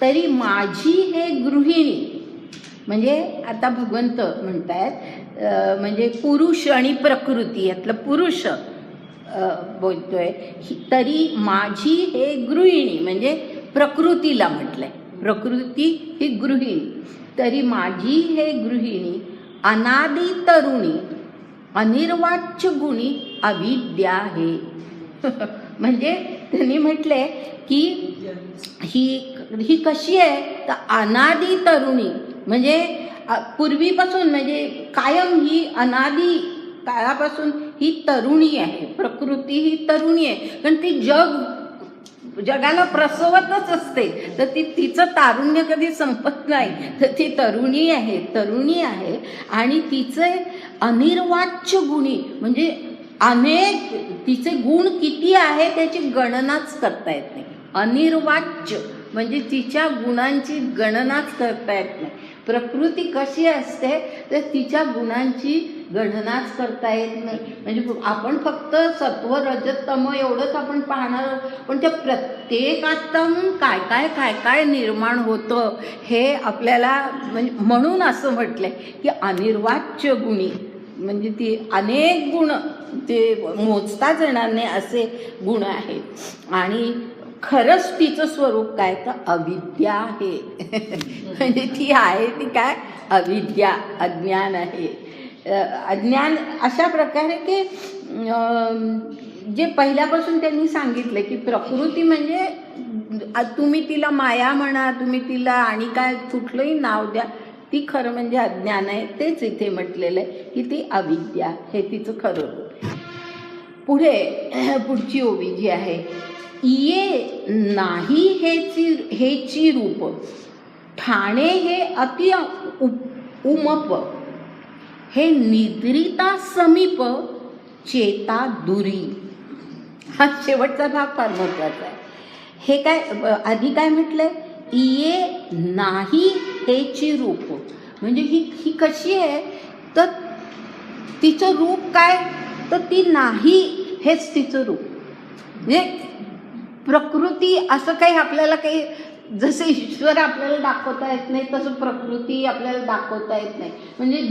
तरी माझी हे गृहिणी, म्हणजे आता भगवंत म्हणतायत, म्हणजे पुरुष आणि प्रकृती यातलं पुरुष बोलतोय. तरी माझी हे गृहिणी म्हणजे प्रकृतीला म्हटलंय, प्रकृती ही गृहिणी. तरी माझी हे गृहिणी अनादि तरुणी अनिर्वाच्य गुणी अविद्या आहे. म्हणजे त्यांनी म्हटले की ही कशी आहे, तर अनादि तरुणी म्हणजे पूर्वीपासून, म्हणजे कायम ही अनादि काळापासून ही तरुणी आहे. प्रकृती ही तरुणी आहे, कारण ती जगाला प्रसवतच असते, तर तिचं तारुण्य कधी संपत नाही. तर ती तरुणी आहे आणि तिचे अनिर्वाच्य गुणी म्हणजे अनेक, तिचे गुण किती आहे त्याची गणनाच करता येत नाही. अनिर्वाच्य म्हणजे तिच्या गुणांची गणनाच करता येत नाही. प्रकृती कशी असते तर तिच्या गुणांची गणनाच करता येत नाही. म्हणजे आपण फक्त सत्व रजत तम एवढंच आपण पाहणार, पण त्या प्रत्येकातून काय काय काय काय निर्माण होतं हे आपल्याला, म्हणजे म्हणून असं म्हटलंय की अनिर्वाच्य गुणी, म्हणजे ती अनेक गुण ते मोजताच येणार नाही असे गुण आहेत. आणि खरंच तिचं स्वरूप काय तर अविद्या आहे. म्हणजे ती आहे ती काय, अविद्या, अज्ञान आहे. अज्ञान अशा प्रकारे की जे पहिल्यापासून त्यांनी सांगितलं की प्रकृती म्हणजे तुम्ही तिला माया म्हणा, तुम्ही तिला आणि काय कुठलंही नाव द्या, ती खरं म्हणजे अज्ञान आहे. तेच इथे म्हटलेलं आहे की ती अविद्या हे तिचं खरं रूप. पुढची ओवी जी आहे, ये नाही हेची रूप ठाणे हे अति उमप हे निद्रिता समीप चेता दुरी. हा शेवटचा भाग फार महत्वाचा आहे. हे काय आधी काय म्हटलंय, ये नाही हेची रूप म्हणजे ही कशी आहे, तर तिचं रूप काय, तर ती नाही हेच तिचं रूप. म्हणजे प्रकृती असं काही आपल्याला काही, जसं ईश्वर आपल्याला दाखवता येत नाही तसं प्रकृती आपल्याला दाखवता येत नाही. म्हणजे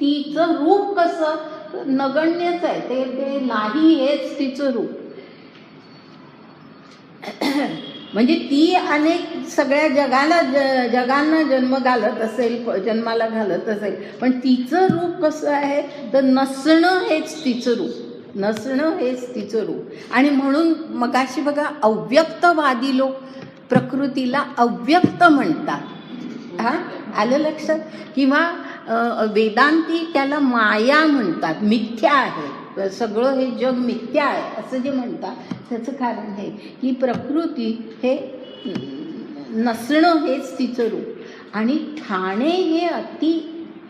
तिचं रूप कसं नगण्यच आहे, ते नाही हेच तिचं रूप. म्हणजे ती अनेक सगळ्या जगांना जन्माला घालत असेल, पण तिचं रूप कसं आहे तर नसणं हेच तिचं रूप, नसणं हेच तिचं रूप. आणि म्हणून मगाशी बघा अव्यक्तवादी लोक प्रकृतीला अव्यक्त म्हणतात, हा आलं लक्षात, किंवा वेदांती त्याला माया म्हणतात, मिथ्या आहे, सगळं हे जग मिथ्या आहे असं जे म्हणतात. त्याचं कारण हे की प्रकृती हे नसणं हेच तिचं रूप. आणि ठाणे हे अति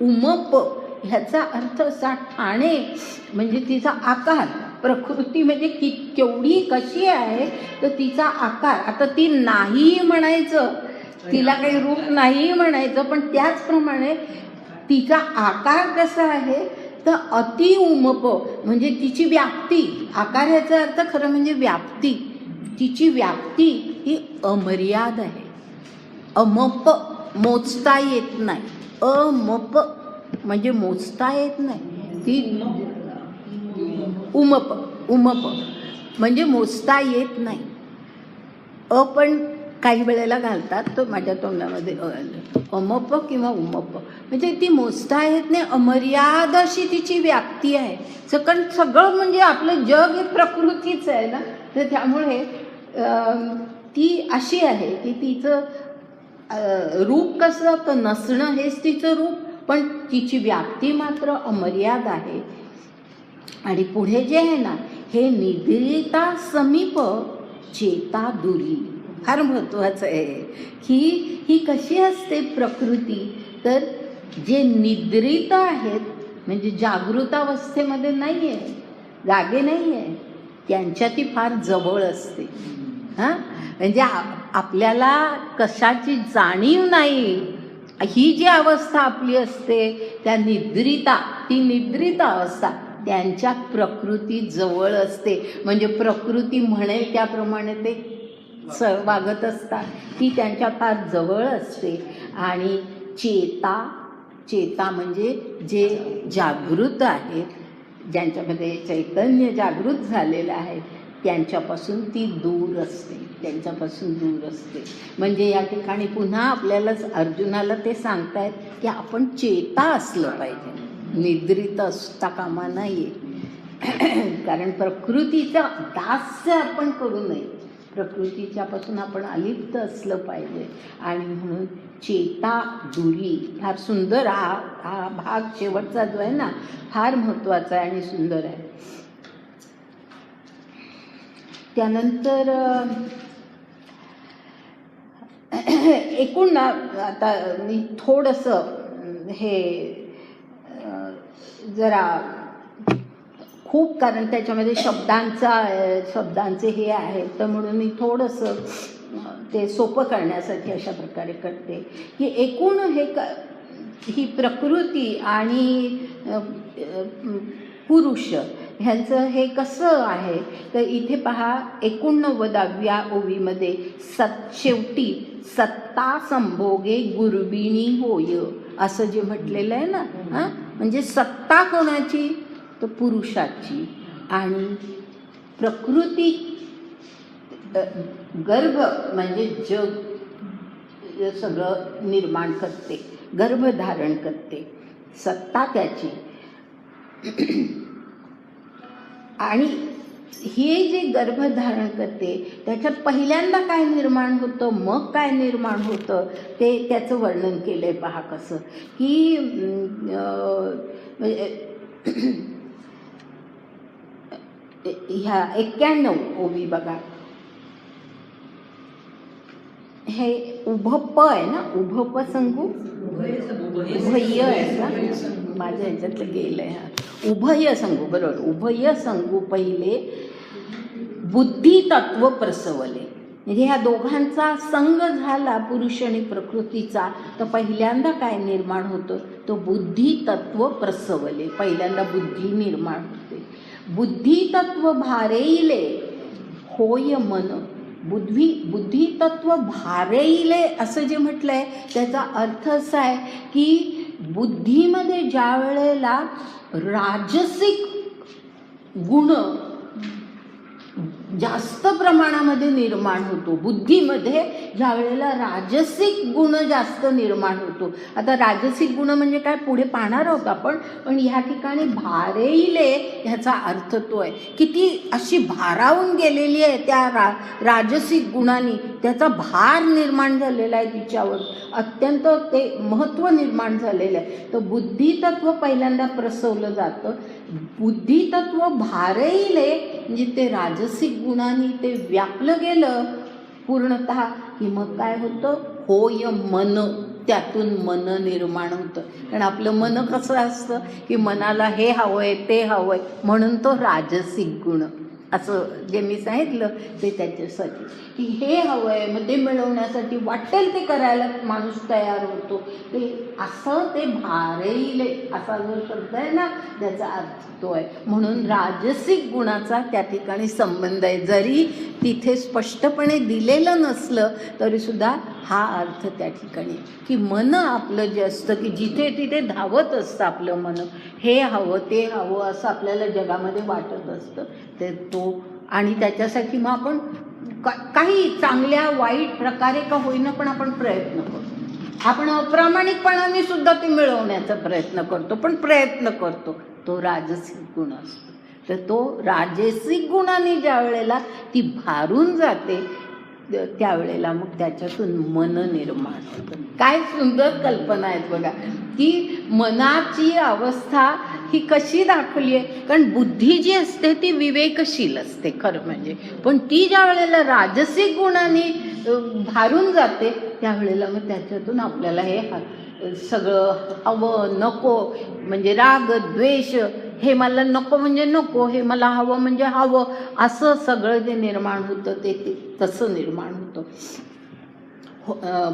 उमप, ह्याचा अर्थ असा, ठाणे म्हणजे तिचा आकार, प्रकृती म्हणजे केवढी कशी आहे तर तिचा आकार. आता ती नाही म्हणायचं, तिला काही रूप नाही म्हणायचं, पण त्याचप्रमाणे तिचा आकार कसा आहे तर अति उमप म्हणजे तिची व्याप्ती. आकार ह्याचा अर्थ खरं म्हणजे व्याप्ती. तिची व्याप्ती ही अमर्याद आहे. अमप मोजता येत नाही, अमप म्हणजे मोजता येत नाही. ती उमप म्हणजे मोजता येत नाही. पण काही वेळेला घालतात, तो माझ्या तोंडामध्ये अमप किंवा उमप म्हणजे ती मोजता येत नाही, अमर्याद अशी तिची व्याप्ती आहे. कारण सगळं म्हणजे आपलं जग हे प्रकृतीच आहे ना, तर त्यामुळे ती अशी आहे की तिचं रूप कसं तर नसणं हेच तिचं रूप, पण तिची व्याप्ती मात्र अमर्याद आहे. आणि पुढे जे आहे ना, हे निद्रिता समीप चेता दुरी, फार महत्त्वाचं आहे की ही कशी असते प्रकृती, तर जे निद्रित आहेत म्हणजे जागृतावस्थेमध्ये नाही आहे, जागे नाही आहे, त्यांच्या ती फार जवळ असते. हां, म्हणजे आपल्याला कशाची जाणीव नाही, ही जी अवस्था आपली असते त्या ती निद्रित अवस्था त्यांच्या प्रकृती जवळ असते. म्हणजे प्रकृती म्हणेल त्याप्रमाणे ते वागत असतात, ती त्यांच्या फार जवळ असते. आणि चेता म्हणजे जे जागृत आहेत, ज्यांच्यामध्ये चैतन्य जागृत झालेलं आहे, त्यांच्यापासून ती दूर असते, त्यांच्यापासून दूर असते. म्हणजे या ठिकाणी पुन्हा आपल्यालाच अर्जुनाला ते सांगतायत की आपण चेता असलं पाहिजे, निद्रित असता कामा नये. कारण प्रकृतीचा दास्य आपण करू नये, प्रकृतीच्यापासून आपण अलिप्त असलं पाहिजे. आणि म्हणून चेता दुरी फार सुंदर, हा भाग शेवटचा जो आहे ना फार महत्त्वाचा आहे आणि सुंदर आहे. त्यानंतर एकूण आता मी थोडंसं हे जरा खूप, कारण त्याच्यामध्ये शब्दांचे हे आहे, तर म्हणून मी थोडंसं ते सोपं करण्यासाठी अशा प्रकारे करते की एकूण ही प्रकृती आणि पुरुष ह्यांचं हे कसं आहे. तर इथे पहा 89व्या ओवीमध्ये शेवटी सत्ता संभोगे गुरबिणी होय असं जे म्हटलेलं आहे ना, हां, म्हणजे सत्ता कोणाची, तर पुरुषाची. आणि प्रकृती गर्भ म्हणजे जग सगळं निर्माण करते, गर्भधारण करते, सत्ता त्याची. आणि हे जे गर्भधारण करते त्याच्यात पहिल्यांदा काय निर्माण होतं, मग काय निर्माण होतं, ते त्याचं वर्णन केलं आहे. पहा कसं की ह्या 91 ओवी बघा, हे उभप आहे ना, उभप संगू उभय आहे ना, माझ्या ह्याच्यातलं गेलं आहे. हा उभय संगू, बरोबर, उभय संगू पहिले बुद्धी तत्व प्रसवले. म्हणजे ह्या दोघांचा संग झाला पुरुष आणि प्रकृतीचा, तर पहिल्यांदा काय निर्माण होतं, तो बुद्धी तत्व प्रसवले, पहिल्यांदा बुद्धी निर्माण होते. बुद्धी तत्व भारेईले होय मन, बुद्धी तत्व भारेईले असं जे म्हटलं आहे त्याचा अर्थ असा आहे की बुद्धीमध्ये ज्या वेळेला राजसिक गुण जास्त प्रमाणामध्ये निर्माण होतो, बुद्धीमध्ये ज्या वेळेला राजसिक गुण जास्त निर्माण होतो. आता राजसिक गुण म्हणजे काय पुढे पाहणार आहोत आपण, पण ह्या ठिकाणी भारेईले ह्याचा अर्थ तो आहे की ती अशी भारावून गेलेली आहे त्या राजसिक गुणांनी, त्याचा भार निर्माण झालेला आहे तिच्यावर, अत्यंत ते महत्त्व निर्माण झालेलं आहे. तर बुद्धितत्व पहिल्यांदा प्रसवलं जातं. बुद्धितत्व भारेईले म्हणजे ते राजसिक गुणांनी ते व्यापलं गेलं पूर्णतः की मग काय होतं, होय मन, त्यातून मन निर्माण होतं. कारण आपलं मन कसं असतं की मनाला हे हवंय ते हवंय, म्हणून तो राजसिक गुण, असं जे मी सांगितलं ते त्याच्यासाठी की हे हवं आहे, मग ते मिळवण्यासाठी वाटेल ते करायला माणूस तयार होतो. ते असं ते भारेईले असा जो शब्द आहे ना त्याचा अर्थ तो आहे. म्हणून राजसिक गुणाचा त्या ठिकाणी संबंध आहे. जरी तिथे स्पष्टपणे दिलेलं नसलं तरीसुद्धा हा अर्थ त्या ठिकाणी की मन आपलं जे असतं की जिथे तिथे धावत असतं आपलं मन, हे हवं ते हवं असं आपल्याला जगामध्ये वाटत असतं. ते तो आणि त्याच्यासाठी मग आपण काही चांगल्या वाईट प्रकारे का होईना पण आपण प्रयत्न करतो. आपण अप्रामाणिकपणाने सुद्धा ते मिळवण्याचा प्रयत्न करतो, पण प्रयत्न करतो. तो राजसिक गुण असतो. तर तो राजसिक गुणाने ज्या वेळेला ती भारून जाते त्यावेळेला मग त्याच्यातून मन निर्माण होतं. काय सुंदर कल्पना आहेत बघा की मनाची अवस्था ही कशी दाखवली आहे. कारण बुद्धी जी असते ती विवेकशील असते खरं म्हणजे, पण ती ज्या वेळेला राजसिक गुणाने भारून जाते त्यावेळेला मग त्याच्यातून आपल्याला हे सगळं हवं नको म्हणजे राग द्वेष, हे मला नको म्हणजे नको, हे मला हवं म्हणजे हवं, असं सगळं जे निर्माण होतं ते तसं निर्माण होतं.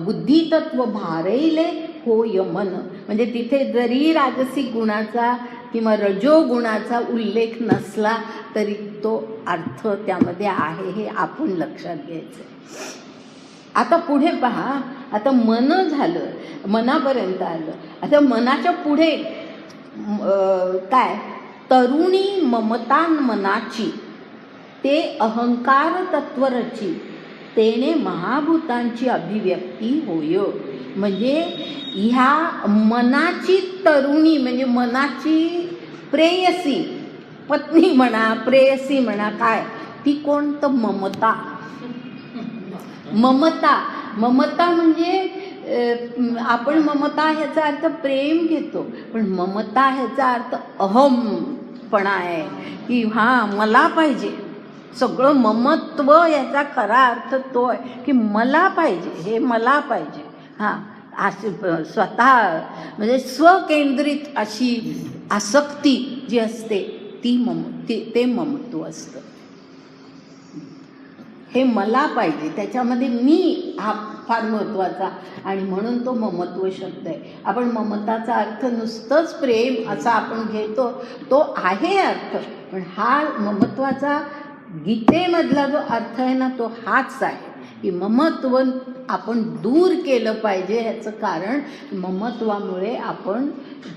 बुद्धितत्व भारैले होय मन, म्हणजे तिथे जरी राजसिक गुणाचा किंवा रजोगुणाचा उल्लेख नसला तरी तो अर्थ त्यामध्ये आहे हे आपण लक्षात घ्यायचं. आता पुढे पहा, आता मन झालं, मनापर्यंत आलं. आता मनाच्या पुढे काय, तरुणी ममता मनाची ते अहंकार तत्वरची तेने महाभूतांची अभिव्यक्ती होय. म्हणजे ह्या मनाची तरुणी म्हणजे मनाची प्रेयसी, पत्नी म्हणा प्रेयसी म्हणा, काय ती कोण, तर ममता. ममता, ममता म्हणजे आपण ममता ह्याचा अर्थ प्रेम घेतो, पण ममता ह्याचा अर्थ अहमपणा आहे, की हां मला पाहिजे. सगळं ममत्व याचा खरा अर्थ तो आहे की मला पाहिजे, हे मला पाहिजे. हां, असे स्वतः म्हणजे स्वकेंद्रित अशी आसक्ती जी असते ते ममत्व असतं. हे मला पाहिजे, त्याच्यामध्ये मी हा फार महत्त्वाचा, आणि म्हणून तो ममत्व शब्द आहे. आपण ममताचा अर्थ नुसतंच प्रेम असा आपण घेतो, तो आहे अर्थ, पण हा ममत्वाचा गीतेमधला जो अर्थ आहे ना तो हाच आहे की ममत्व आपण दूर केलं पाहिजे. ह्याचं कारण ममत्वामुळे आपण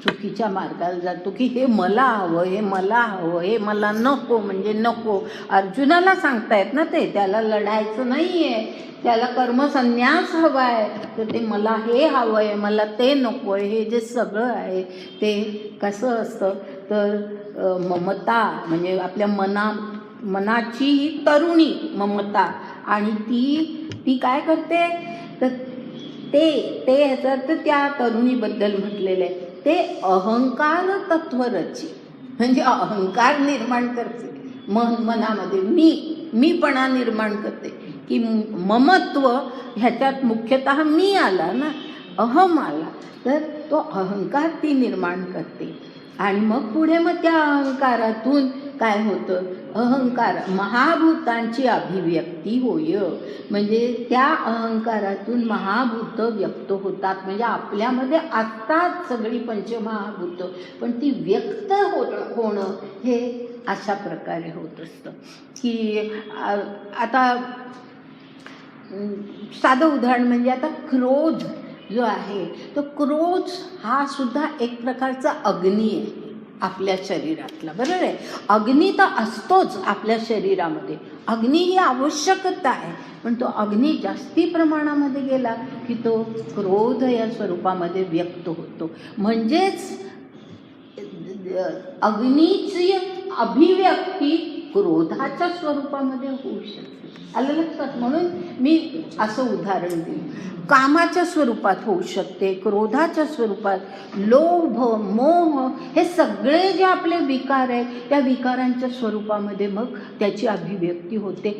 चुकीच्या मार्गाला जातो की हे मला हवं, हे मला हवं, हे मला नको म्हणजे नको. अर्जुनाला सांगतायत ना ते, त्याला लढायचं नाही आहे, त्याला कर्मसन्यास हवा आहे, तर ते मला हे हवं आहे, मला ते नको आहे, हे जे सगळं आहे ते कसं असतं तर ममता म्हणजे आपल्या मनाची ही तरुणी ममता, आणि ती काय करते तर ते ह्याचा अर्थ त्या तरुणीबद्दल म्हटलेलं आहे, ते अहंकार तत्वरची म्हणजे अहंकार निर्माण करते मनामध्ये, मीपणा निर्माण करते की ममत्व ह्याच्यात मुख्यतः मी आला ना, अहम आला, तर तो अहंकार ती निर्माण करते. आणि मग पुढे मग त्या अहंकारातून काय होतं, अहंकार महाभूतांची अभिव्यक्ती होय. म्हणजे त्या अहंकारातून महाभूत व्यक्त होतात. म्हणजे आपल्यामध्ये असतात सगळी पंचमहाभूतं, पण ती व्यक्त होणं हे अशा प्रकारे होत असतं की आता साधं उदाहरण म्हणजे आता क्रोध जो आहे तो क्रोध हा सुद्धा एक प्रकारचा अग्नी आहे आपल्या शरीरातला, बरोबर आहे. अग्नी तर असतोच आपल्या शरीरामध्ये, अग्नी ही आवश्यकता आहे, पण तो अग्नी जास्ती प्रमाणामध्ये गेला की तो क्रोध या स्वरूपामध्ये व्यक्त होतो. म्हणजेच अग्नीची अभिव्यक्ती क्रोधाच्या स्वरूपामध्ये होऊ शकते. आलं लक्षात? म्हणून मी असं उदाहरण दिलं. कामाच्या स्वरूपात होऊ शकते, क्रोधाच्या स्वरूपात, लोभ मोह हे सगळे जे आपले विकार आहेत त्या विकारांच्या स्वरूपामध्ये मग त्याची अभिव्यक्ती होते.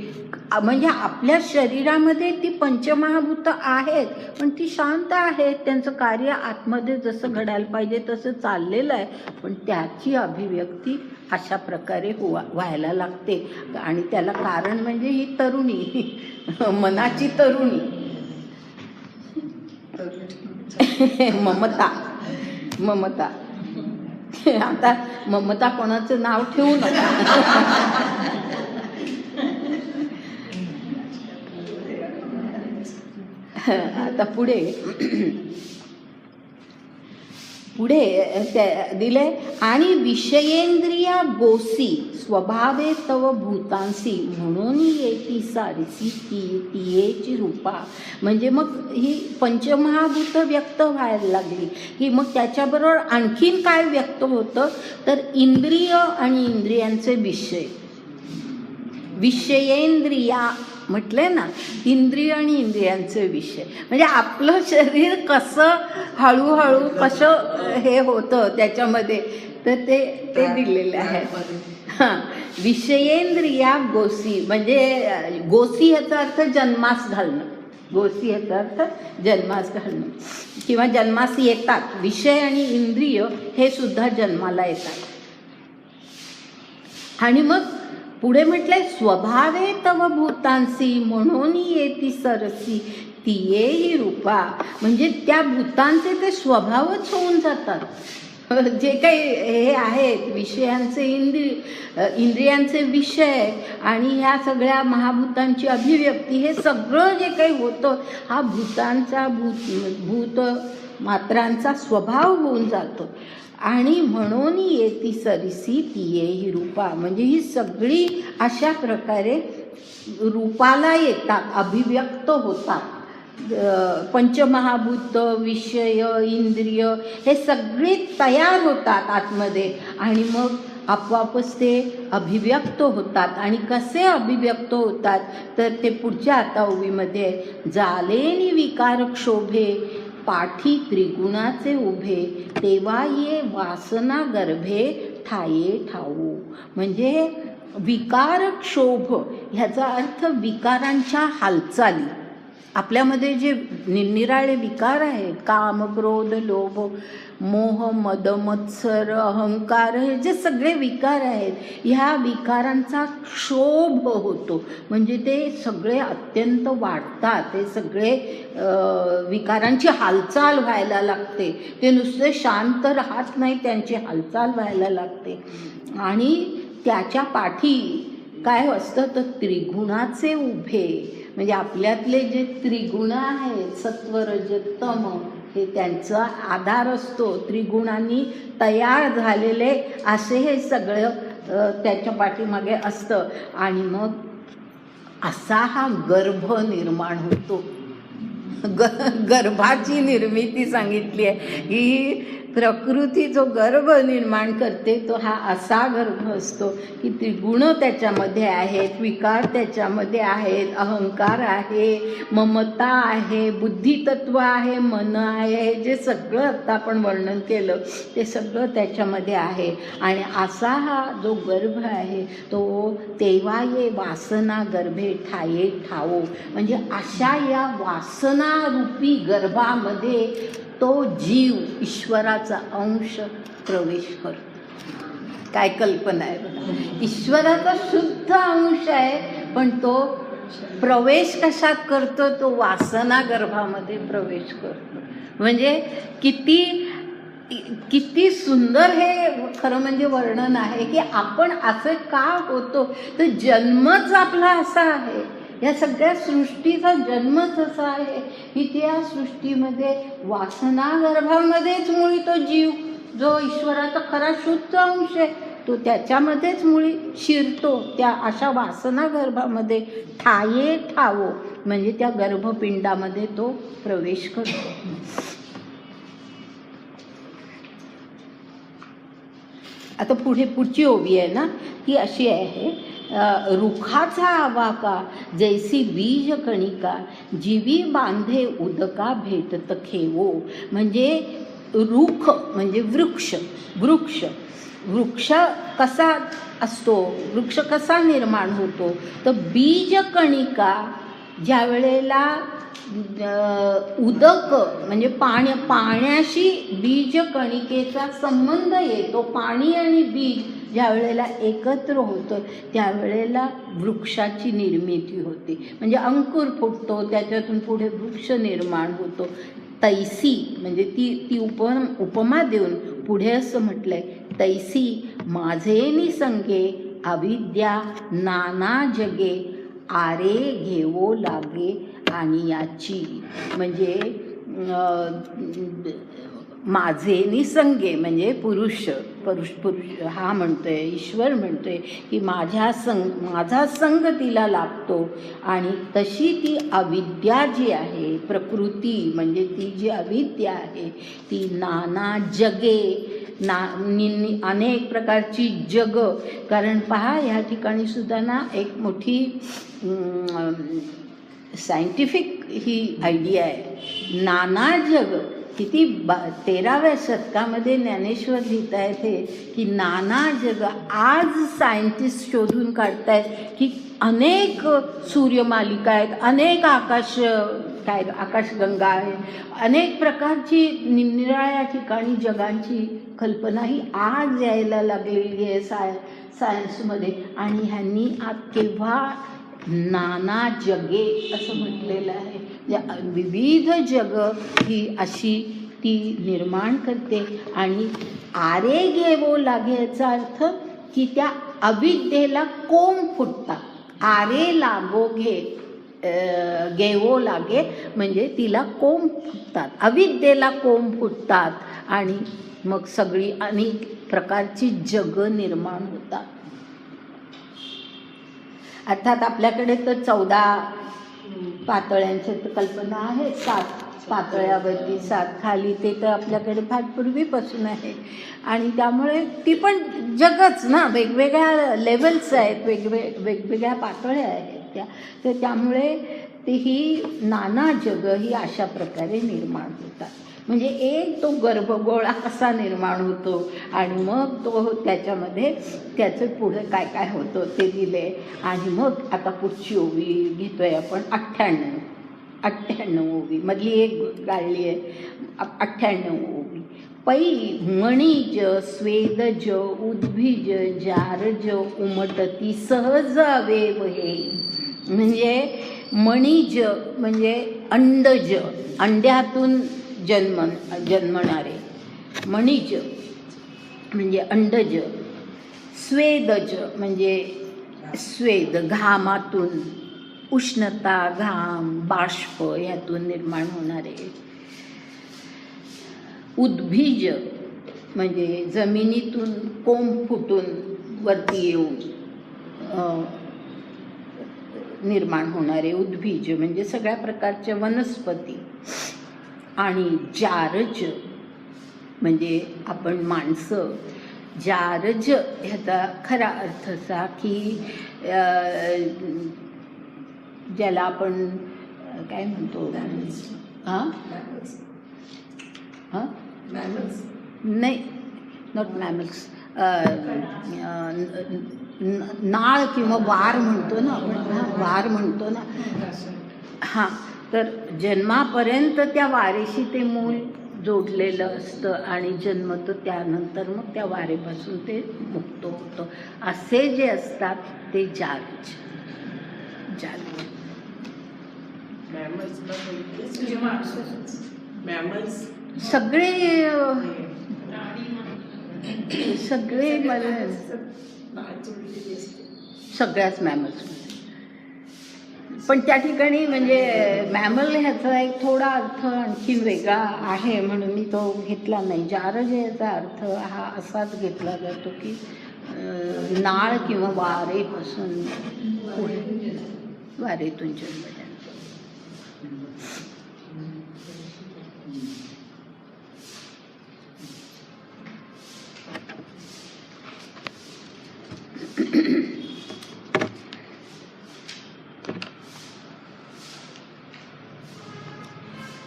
म्हणजे आपल्या शरीरामध्ये ती पंचमहाभूतं आहेत, पण ती शांत आहेत, त्यांचं कार्य आतमध्ये जसं घडायला पाहिजे तसं चाललेलं आहे, पण त्याची अभिव्यक्ती अशा प्रकारे व्हायला लागते. आणि त्याला कारण म्हणजे ही तरुणी मनाची तरुणी ममता. आता ममता कोणाचं नाव ठेवू नका. आता पुढे दिले, आणि विषयेंद्रिया गोसी स्वभावे तव भूतांसी म्हणून येती सारीसी तियेची रूपा. म्हणजे मग ही पंचमहाभूत व्यक्त व्हायला लागली की मग त्याच्याबरोबर आणखीन काय व्यक्त होतं तर इंद्रिय आणि इंद्रियांचे विषय. विषयेंद्रिया म्हटले ना, इंद्रिय आणि इंद्रियांचे विषय म्हणजे आपलं शरीर कसं हळूहळू कसं हे होतं त्याच्यामध्ये, तर ते दिलेलं आहे. हां, विषयेंद्रिया गोसी म्हणजे गोसी याचा अर्थ जन्मास घालणं. गोसी याचा अर्थ जन्मास घालणं किंवा जन्मास येतात. विषय आणि इंद्रिय हे सुद्धा जन्माला येतात. आणि मग पुढे म्हटलंय स्वभावे तव भूतांसी म्हणून येती सरसी तियेही रूपा. म्हणजे त्या भूतांचे ते स्वभावच होऊन जातात. जे काही हे आहेत विषयांचे इंद्रियांचे विषय आणि ह्या सगळ्या महाभूतांची अभिव्यक्ती हे सगळं जे काही होतं हा भूतांचा भूत मात्रांचा स्वभाव होऊन जातो. आणि म्हणून येती सरसी तियेही रूपा. म्हणजे ही सगळी अशा प्रकारे रूपाला येतात, अभिव्यक्त होतात. पंचमहाभूत विषय इंद्रिय हे सगळे तयार होतात आतमध्ये आणि मग आपोआपच ते अभिव्यक्त होतात. आणि कसे अभिव्यक्त होतात तर ते पुढच्या आता ओवीमध्ये जालेनी विकार क्षोभे पाठी त्रिगुणाचे उभे तेव्हा ये वासना गर्भे ठाये ठाऊ. म्हणजे विकार क्षोभ ह्याचा अर्थ विकारांच्या हालचाली. आपल्यामध्ये जे निरनिराळे विकार आहेत काम क्रोध लोभ मोह मद मत्सर अहंकार हे जे सगळे विकार आहेत ह्या विकारांचा क्षोभ होतो. म्हणजे ते सगळे अत्यंत वाढतात. ते सगळे विकारांची हालचाल व्हायला लागते. ते नुसते शांत राहत नाही, त्यांची हालचाल व्हायला लागते. आणि त्याच्या पाठी काय असतं तर त्रिगुणाचे उभे. म्हणजे आपल्यातले जे त्रिगुण आहेत सत्व रज तम हे त्यांचा आधार असतो. त्रिगुणांनी तयार झालेले असे हे सगळं त्याच्या पाठीमागे असतं. आणि मग असा हा गर्भ निर्माण होतो. गर्भाची निर्मिती सांगितली आहे की प्रकृती जो गर्भ निर्माण करते तो हा असा गर्भ असतो की त्रिगुण त्याच्यामध्ये आहेत, विकार त्याच्यामध्ये आहेत, अहंकार आहे, ममता आहे, बुद्धितत्व आहे, मन आहे. जे सगळं आता आपण वर्णन केलं ते सगळं त्याच्यामध्ये आहे. आणि असा हा जो गर्भ आहे तो तेव्हा ये वासना गर्भे ठाये ठावो. म्हणजे अशा या वासनारूपी गर्भामध्ये तो जीव ईश्वराचा अंश प्रवेश करतो. काय कल्पना आहे बघा. ईश्वराचा शुद्ध अंश आहे पण तो प्रवेश कशात करतो तो वासना गर्भामध्ये प्रवेश करतो. म्हणजे किती सुंदर हे खरं म्हणजे वर्णन आहे की आपण असं का होतो तर जन्मच आपला असा आहे. या सगळ्या सृष्टीचा जन्मच असा आहे की त्या सृष्टीमध्ये वासना गर्भामध्येच मुळी तो जीव जो ईश्वराचा खरा शुद्ध अंश आहे तो त्याच्यामध्येच मुळी शिरतो. त्या अशा वासना गर्भामध्ये ठाये ठावो म्हणजे त्या गर्भपिंडामध्ये तो प्रवेश करतो. आता पुढची ओवी आहे ना ती अशी आहे रुखाचा आवाका जैसी बीज कणिका जीवी बांधे उदका भेटत खेवो. म्हणजे रुख म्हणजे वृक्ष कसा असतो, वृक्ष कसा निर्माण होतो तर बीज कणिका ज्या वेळेला उदक म्हणजे पाण्याशी बीज कणिकेचा संबंध येतो. पाणी आणि बीज ज्या वेळेला एकत्र होतं त्यावेळेला वृक्षाची निर्मिती होते. म्हणजे अंकुर फुटतो त्याच्यातून पुढे वृक्ष निर्माण होतो. तैसी म्हणजे ती उपमा देऊन पुढे असं म्हटलंय तैसी माझे निसंगे अविद्या नाना जगे आरे घेवो लागे आणि याची. म्हणजे माझे निसंगे म्हणजे पुरुष हा म्हणतोय, ईश्वर म्हणतोय की माझा संग तिला लाभतो. आणि तशी ती अविद्या जी आहे प्रकृती म्हणजे ती जी अविद्या आहे ती नाना जगे अनेक प्रकारची जग. कारण पहा ह्या ठिकाणी सुद्धा ना एक मोठी सायंटिफिक ही आयडिया आहे. नाना जग किती 13व्या शतकामध्ये ज्ञानेश्वर लिहित आहेत हे की नाना जग. आज सायंटिस्ट शोधून काढतायत की अनेक सूर्यमालिका आहेत, अनेक आकाश काय आकाशगंगा आहे, अनेक प्रकारची निरनिराळ्या ठिकाणी जगांची कल्पना ही आज यायला लागलेली आहे सायन्समध्ये. आणि ह्यांनी केव्हा नाना जगे असं म्हटलेलं आहे. विविध जगं ही अशी ती निर्माण करते. आणि आरे गेवो लागे याचा अर्थ की त्या अविद्येला कोंब फुटतात. आरे लागो गेवो लागे म्हणजे तिला कोंब फुटतात, अविद्येला कोंब फुटतात आणि मग सगळी अनेक प्रकारची जगं निर्माण होतात. अर्थात आपल्याकडे तर 14 पातळ्यांच्या कल्पना आहे. 7 पातळ्यावरती 7 खाली, ते तर आपल्याकडे फार पूर्वीपासून आहे. आणि त्यामुळे ती पण जगच ना, वेगवेगळ्या लेवल्स आहेत, वेगवेगळ्या पातळ्या आहेत त्या. तर त्यामुळे ते ही नाना जगं ही अशा प्रकारे निर्माण होतात. म्हणजे एक तो गर्भगोळा कसा निर्माण होतो आणि मग तो त्याच्यामध्ये त्याचं पुढे काय काय होतं ते दिले. आणि मग आता पुढची ओवी घेतोय आपण 98 ओवी मधली एक गाळली आहे. 98 ओवी. पै मणिज स्वेदज उद्भिज जारज उमटती सहज अवेव हे. म्हणजे मणिज म्हणजे अंडज, अंड्यातून जन्मणारे. मणिज म्हणजे अंडज. स्वेदज म्हणजे स्वेद घामातून, उष्णता, घाम, बाष्प यातून निर्माण होणारे. उद्भिज म्हणजे जमिनीतून कोंब फुटून वरती येऊन निर्माण होणारे. उद्भिज म्हणजे सगळ्या प्रकारच्या वनस्पती. आणि जारज म्हणजे आपण माणसं. जारज ह्याचा खरा अर्थ असा की ज्याला आपण काय म्हणतो, नाही, नॉट मॅमल्स, नाळ किंवा वार म्हणतो ना आपण, वार म्हणतो ना. हां, तर जन्मापर्यंत त्या वारेशी ते मूल जोडलेलं असतं आणि जन्मतं त्यानंतर मग त्या वारेपासून ते मुक्त होतं. असे जे असतात ते जारज. सगळे सगळ्याच मॅमल्स. पण त्या ठिकाणी म्हणजे मॅमल ह्याचा एक थोडा अर्थ आणखी वेगळा आहे म्हणून मी तो घेतला नाही. जारज याचा अर्थ हा असाच घेतला जातो की नाळ किंवा वारेपासून वारेतून जन्म.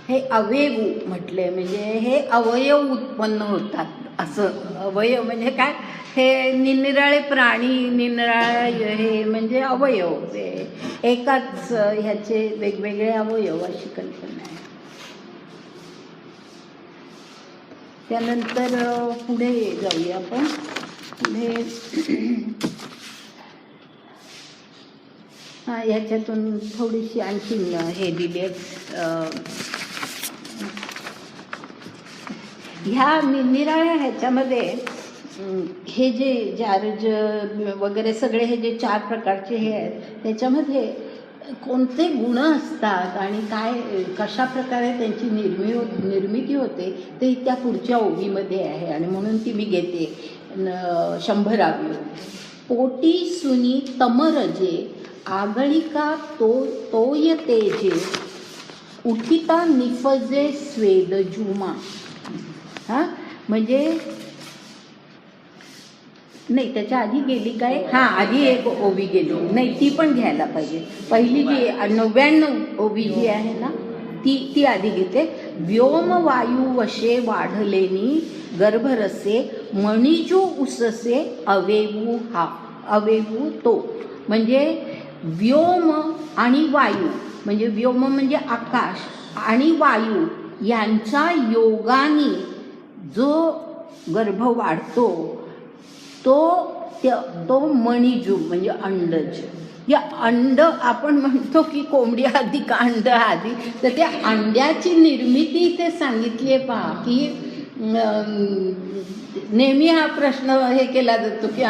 हे अवेवू म्हटले म्हणजे हे अवयव उत्पन्न होतात. असं अवयव म्हणजे काय, हे निरनिराळे प्राणी, निरनिराळे हे म्हणजे अवयव, एकाच ह्याचे वेगवेगळे अवयव अशी कल्पना आहे. त्यानंतर पुढे जाऊया आपण. पुढे ह्याच्यातून थोडीशी आणखी हे दिली ह्या निरनिराळ्या ह्याच्यामध्ये. हे जे जारज वगैरे सगळे हे जे 4 प्रकारचे हे आहेत त्याच्यामध्ये कोणते गुण असतात आणि काय कशा प्रकारे त्यांची निर्मिती होते ते त्या पुढच्या ओवीमध्ये आहे आणि म्हणून ती मी घेते 100वी. पोटी सुनी तमरजे आगळिका तोय तेजे उठिता निफजे स्वेदजुमा. हां, म्हणजे नाही, त्याच्या आधी गेली काय, हां आधी एक ओवी गेली नाही, ती पण घ्यायला पाहिजे. पहिली जी 99 ओवी जी आहे ना ती आधी घेते. व्योम वायू वशे वाढलेनी गर्भरसे मणिजू उससे अवेवू हा अवेवू तो. म्हणजे व्योम आणि वायू म्हणजे व्योम म्हणजे आकाश आणि वायू यांच्या योगाने जो गर्भ वाढतो तो मणिजू म्हणजे अंडज. या अंड आपण म्हणतो की कोंबडी आधी का अंड आधी, तर त्या अंड्याची निर्मिती इथे सांगितली आहे. पहा की नेहमी हा प्रश्न हे केला जातो की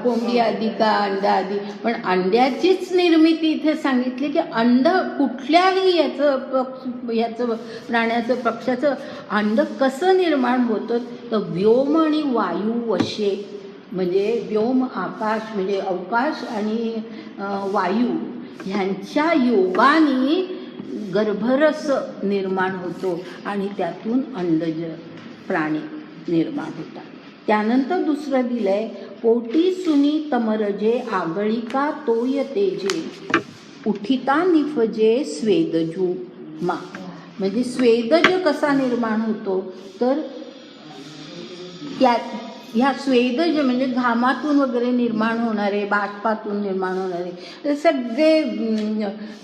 कोंबडी आधी का अंडा आधी, पण अंड्याचीच निर्मिती इथे सांगितली की अंड कुठल्याही याचं प्राण्याचं पक्ष्याचं अंड कसं निर्माण होतं, तर व्योम आणि वायू वशे म्हणजे व्योम आकाश म्हणजे अवकाश आणि वायू ह्यांच्या योगाने गर्भरस निर्माण होतो आणि त्यातून अंडज प्राणी निर्माण होतात. त्यानंतर दुसरं दिलंय, पोटी सुनी तमरजे आगळिका तोय तेजे उठिता निफजे स्वेदजू मा. म्हणजे स्वेदज कसा निर्माण होतो, तर ह्या स्वेदज म्हणजे घामातून वगैरे निर्माण होणारे, बाष्पातून निर्माण होणारे सगळे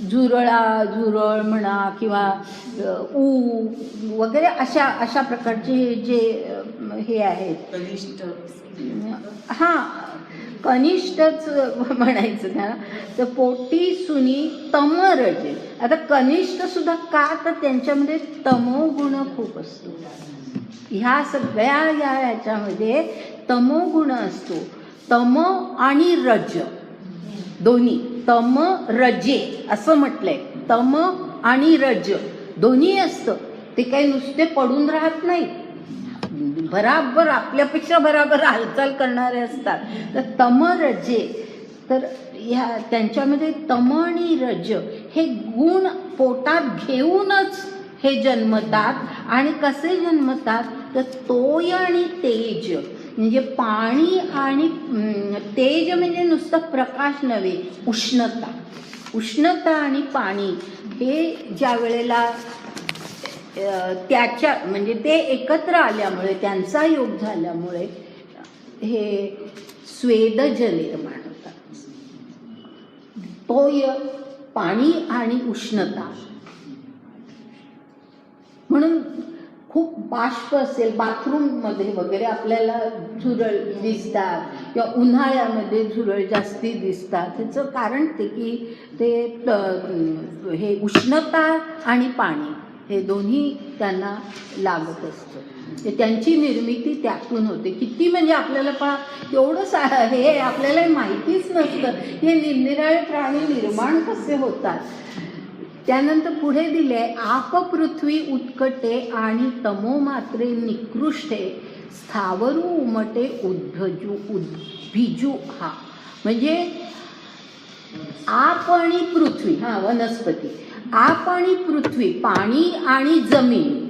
झुरळ म्हणा किंवा वगैरे अशा प्रकारचे जे हे आहेत, हां कनिष्ठच म्हणायचं त्याला. तर पोटी सुनी तमरजे. आता कनिष्ठ सुद्धा का, तर त्यांच्यामध्ये तमोगुण खूप असतो. ह्या सगळ्या ह्याच्यामध्ये तमोगुण असतो. तम आणि रज दोन्ही, तम रजे असं म्हटलंय. तम आणि रज दोन्ही असतं. ते काही नुसते पडून राहत नाही, बराबर आपल्यापेक्षा बराबर हालचाल करणारे असतात. तर तम रजे, तर ह्या त्यांच्यामध्ये तम आणि रज हे गुण पोटात घेऊनच हे जन्मतात. आणि कसे जन्मतात, तर तोय आणि तेज म्हणजे पाणी आणि तेज म्हणजे नुसतं प्रकाश नव्हे, उष्णता आणि पाणी हे ज्या वेळेला त्याच्या म्हणजे ते एकत्र आल्यामुळे, त्यांचा योग झाल्यामुळे हे स्वेदज निर्माण होतात. तोय पाणी आणि उष्णता. म्हणून खूप बाष्प असेल बाथरूममध्ये वगैरे आपल्याला झुरळ दिसतात किंवा उन्हाळ्यामध्ये झुरळ जास्ती दिसतात. त्याचं कारण ते की ते हे उष्णता आणि पाणी हे दोन्ही त्यांना लागत असतं. त्यांची निर्मिती त्यातून होते. किती म्हणजे आपल्याला पहा एवढं हे आपल्याला माहितीच नसतं हे निरनिराळे प्राणी निर्माण कसे होतात. त्यानंतर पुढे दिले, आप पृथ्वी उत्कटे आणि तमो मात्रे निकृष्टे स्थावरू उमटे उद्भिजू. हा म्हणजे आप आणि पृथ्वी, हा वनस्पती, आप आणि पृथ्वी पाणी आणि जमीन,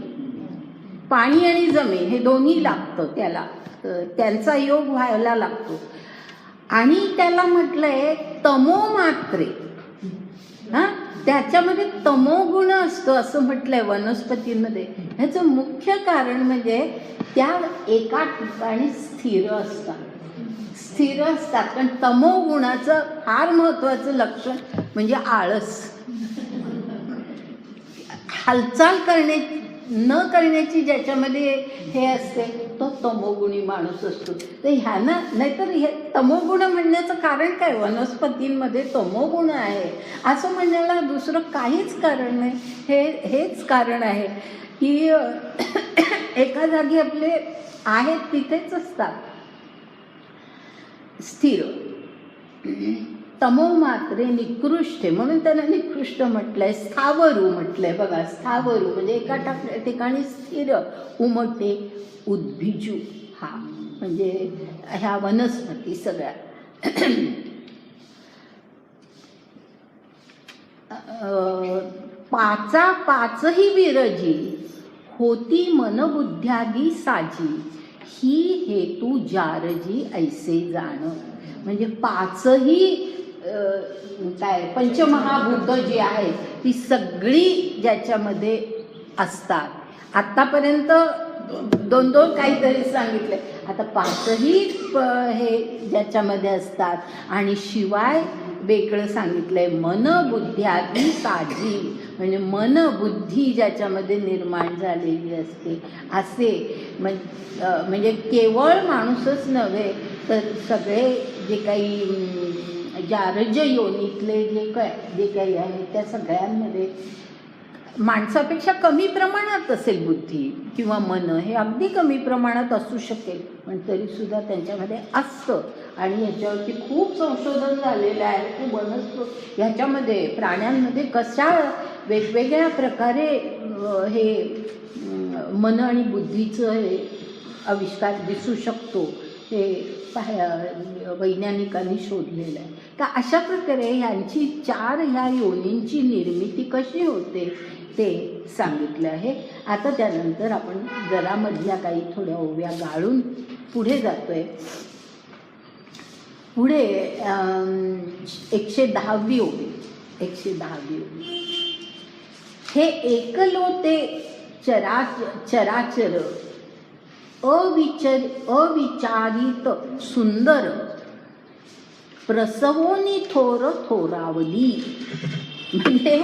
पाणी आणि जमीन हे दोन्ही लागतं त्याला, त्यांचा योग व्हायला लागतो. आणि त्याला म्हटलंय तमो मात्रे, हा त्याच्यामध्ये तमोगुण असतो असं म्हटलंय वनस्पतींमध्ये. ह्याचं मुख्य कारण म्हणजे त्या एका ठिकाणी स्थिर असतात. पण तमोगुणाचं फार महत्वाचं लक्षण म्हणजे आळस, हालचाल न करण्याची ज्याच्यामध्ये हे असते तो तमोगुणी माणूस असतो. तर ह्यानं, नाहीतर हे तमोगुण म्हणण्याचं कारण काय, वनस्पतींमध्ये तमोगुण आहे असं म्हणण्याला दुसरं काहीच कारण नाही. हेच कारण आहे की एका जागी आपले आहेत तिथेच असतात स्थिर. तमो मात्रे निकृष्ट, म्हणून त्यांना निकृष्ट म्हटलंय. स्थावरू म्हटलंय बघा, स्थावरू म्हणजे एका ठिकाणी स्थिर. उमटे उद्भिजू, हा म्हणजे ह्या वनस्पती सगळ्या. पाचही विरजी होती मनबुद्ध्यादी साजी ही हेतू जारजी ऐसे जाण. म्हणजे पाचही काय पंचमहाभूत जी आहेत ती सगळी ज्याच्यामध्ये असतात. आत्तापर्यंत दोन काहीतरी सांगितले, आता पाचही हे ज्याच्यामध्ये असतात. आणि शिवाय वेगळं सांगितलंय. मन बुद्ध्यादी साजी, म्हणजे मन बुद्धी ज्याच्यामध्ये निर्माण झालेली असते असे म्हणजे केवळ माणूसच नव्हे तर सगळे जे काही जारज योनीतले जे काही आहे त्या सगळ्यांमध्ये माणसापेक्षा कमी प्रमाणात असेल बुद्धी किंवा मन, हे अगदी कमी प्रमाणात असू शकेल पण तरीसुद्धा त्यांच्यामध्ये असतं. आणि ह्याच्यावरती खूप संशोधन झालेलं आहे की ह्याच्यामध्ये प्राण्यांमध्ये कशा वेगवेगळ्या प्रकारे हे मन आणि बुद्धीचं हे आविष्कार दिसू शकतो हे वैज्ञानिकांनी शोधलेलं आहे. तर अशा प्रकारे ह्यांची ह्या योनींची निर्मिती कशी होते ते सांगितलं आहे. आता त्यानंतर आपण जरा मधल्या काही थोड्या ओव्या गाळून पुढे जातोय. पुढे 110वी ओवी. 110वी ओवी. हे एकलोते चराचर अविचारित सुंदर प्रसवोनी थोर थोरावली. म्हणजे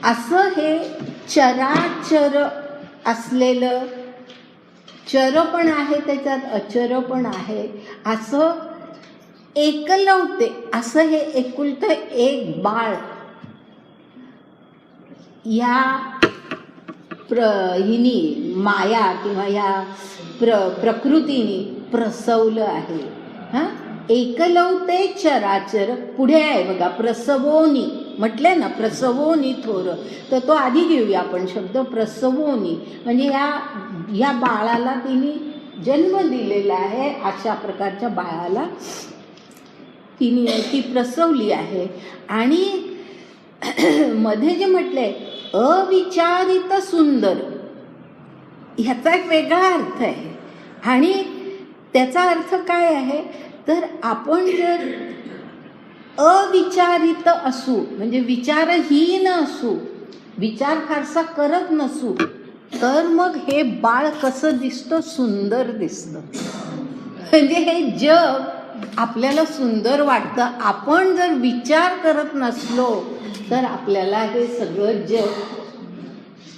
असं हे चराचर असलेलं, चर पण आहे त्याच्यात अचर पण आहे, असं एकलवते असं हे एकुलतं एक बाळ या हिनी माया किंवा ह्या प्रकृतीने प्रसवलं आहे. हां, एकलवते चराचर. पुढे आहे बघा, प्रसवोनी म्हटले ना, प्रसवोनी थोर, तर तो आधी घेऊया आपण शब्द प्रसवोनी. म्हणजे या बाळाला तिने जन्म दिलेला आहे, अशा प्रकारच्या बाळाला ती प्रसवली आहे. आणि मध्ये जे म्हटलंय अविचारित सुंदर, ह्याचा एक वेगळा अर्थ आहे. आणि त्याचा अर्थ काय आहे तर आपण जर अविचारित असू, म्हणजे विचारहीन असू, विचार फारसा करत नसू, तर मग हे बाळ कसं दिसतं, सुंदर दिसतं. म्हणजे हे जग आपल्याला सुंदर वाटतं. आपण जर विचार करत नसलो तर आपल्याला हे सगळं जग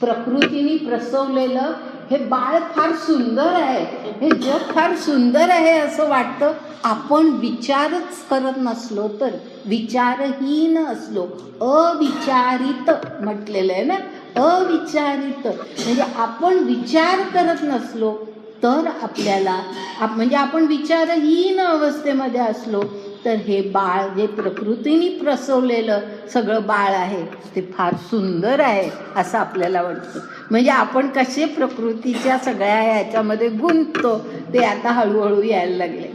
प्रकृतीने प्रसवलेलं हे बाळ फार सुंदर आहे, हे जग फार सुंदर आहे असं वाटतं. आपण विचारच करत नसलो तर, विचारहीन असलो, अविचारित म्हटलेलं आहे ना, अविचारित म्हणजे आपण विचार करत नसलो तर आपल्याला म्हणजे आपण विचारहीन अवस्थेमध्ये असलो तर हे बाळ जे प्रकृतीने प्रसवलेलं सगळं बाळ आहे ते फार सुंदर आहे असं आपल्याला वाटतं. म्हणजे आपण कसे प्रकृतीच्या सगळ्या ह्याच्यामध्ये गुंततो ते आता हळूहळू यायला लागले.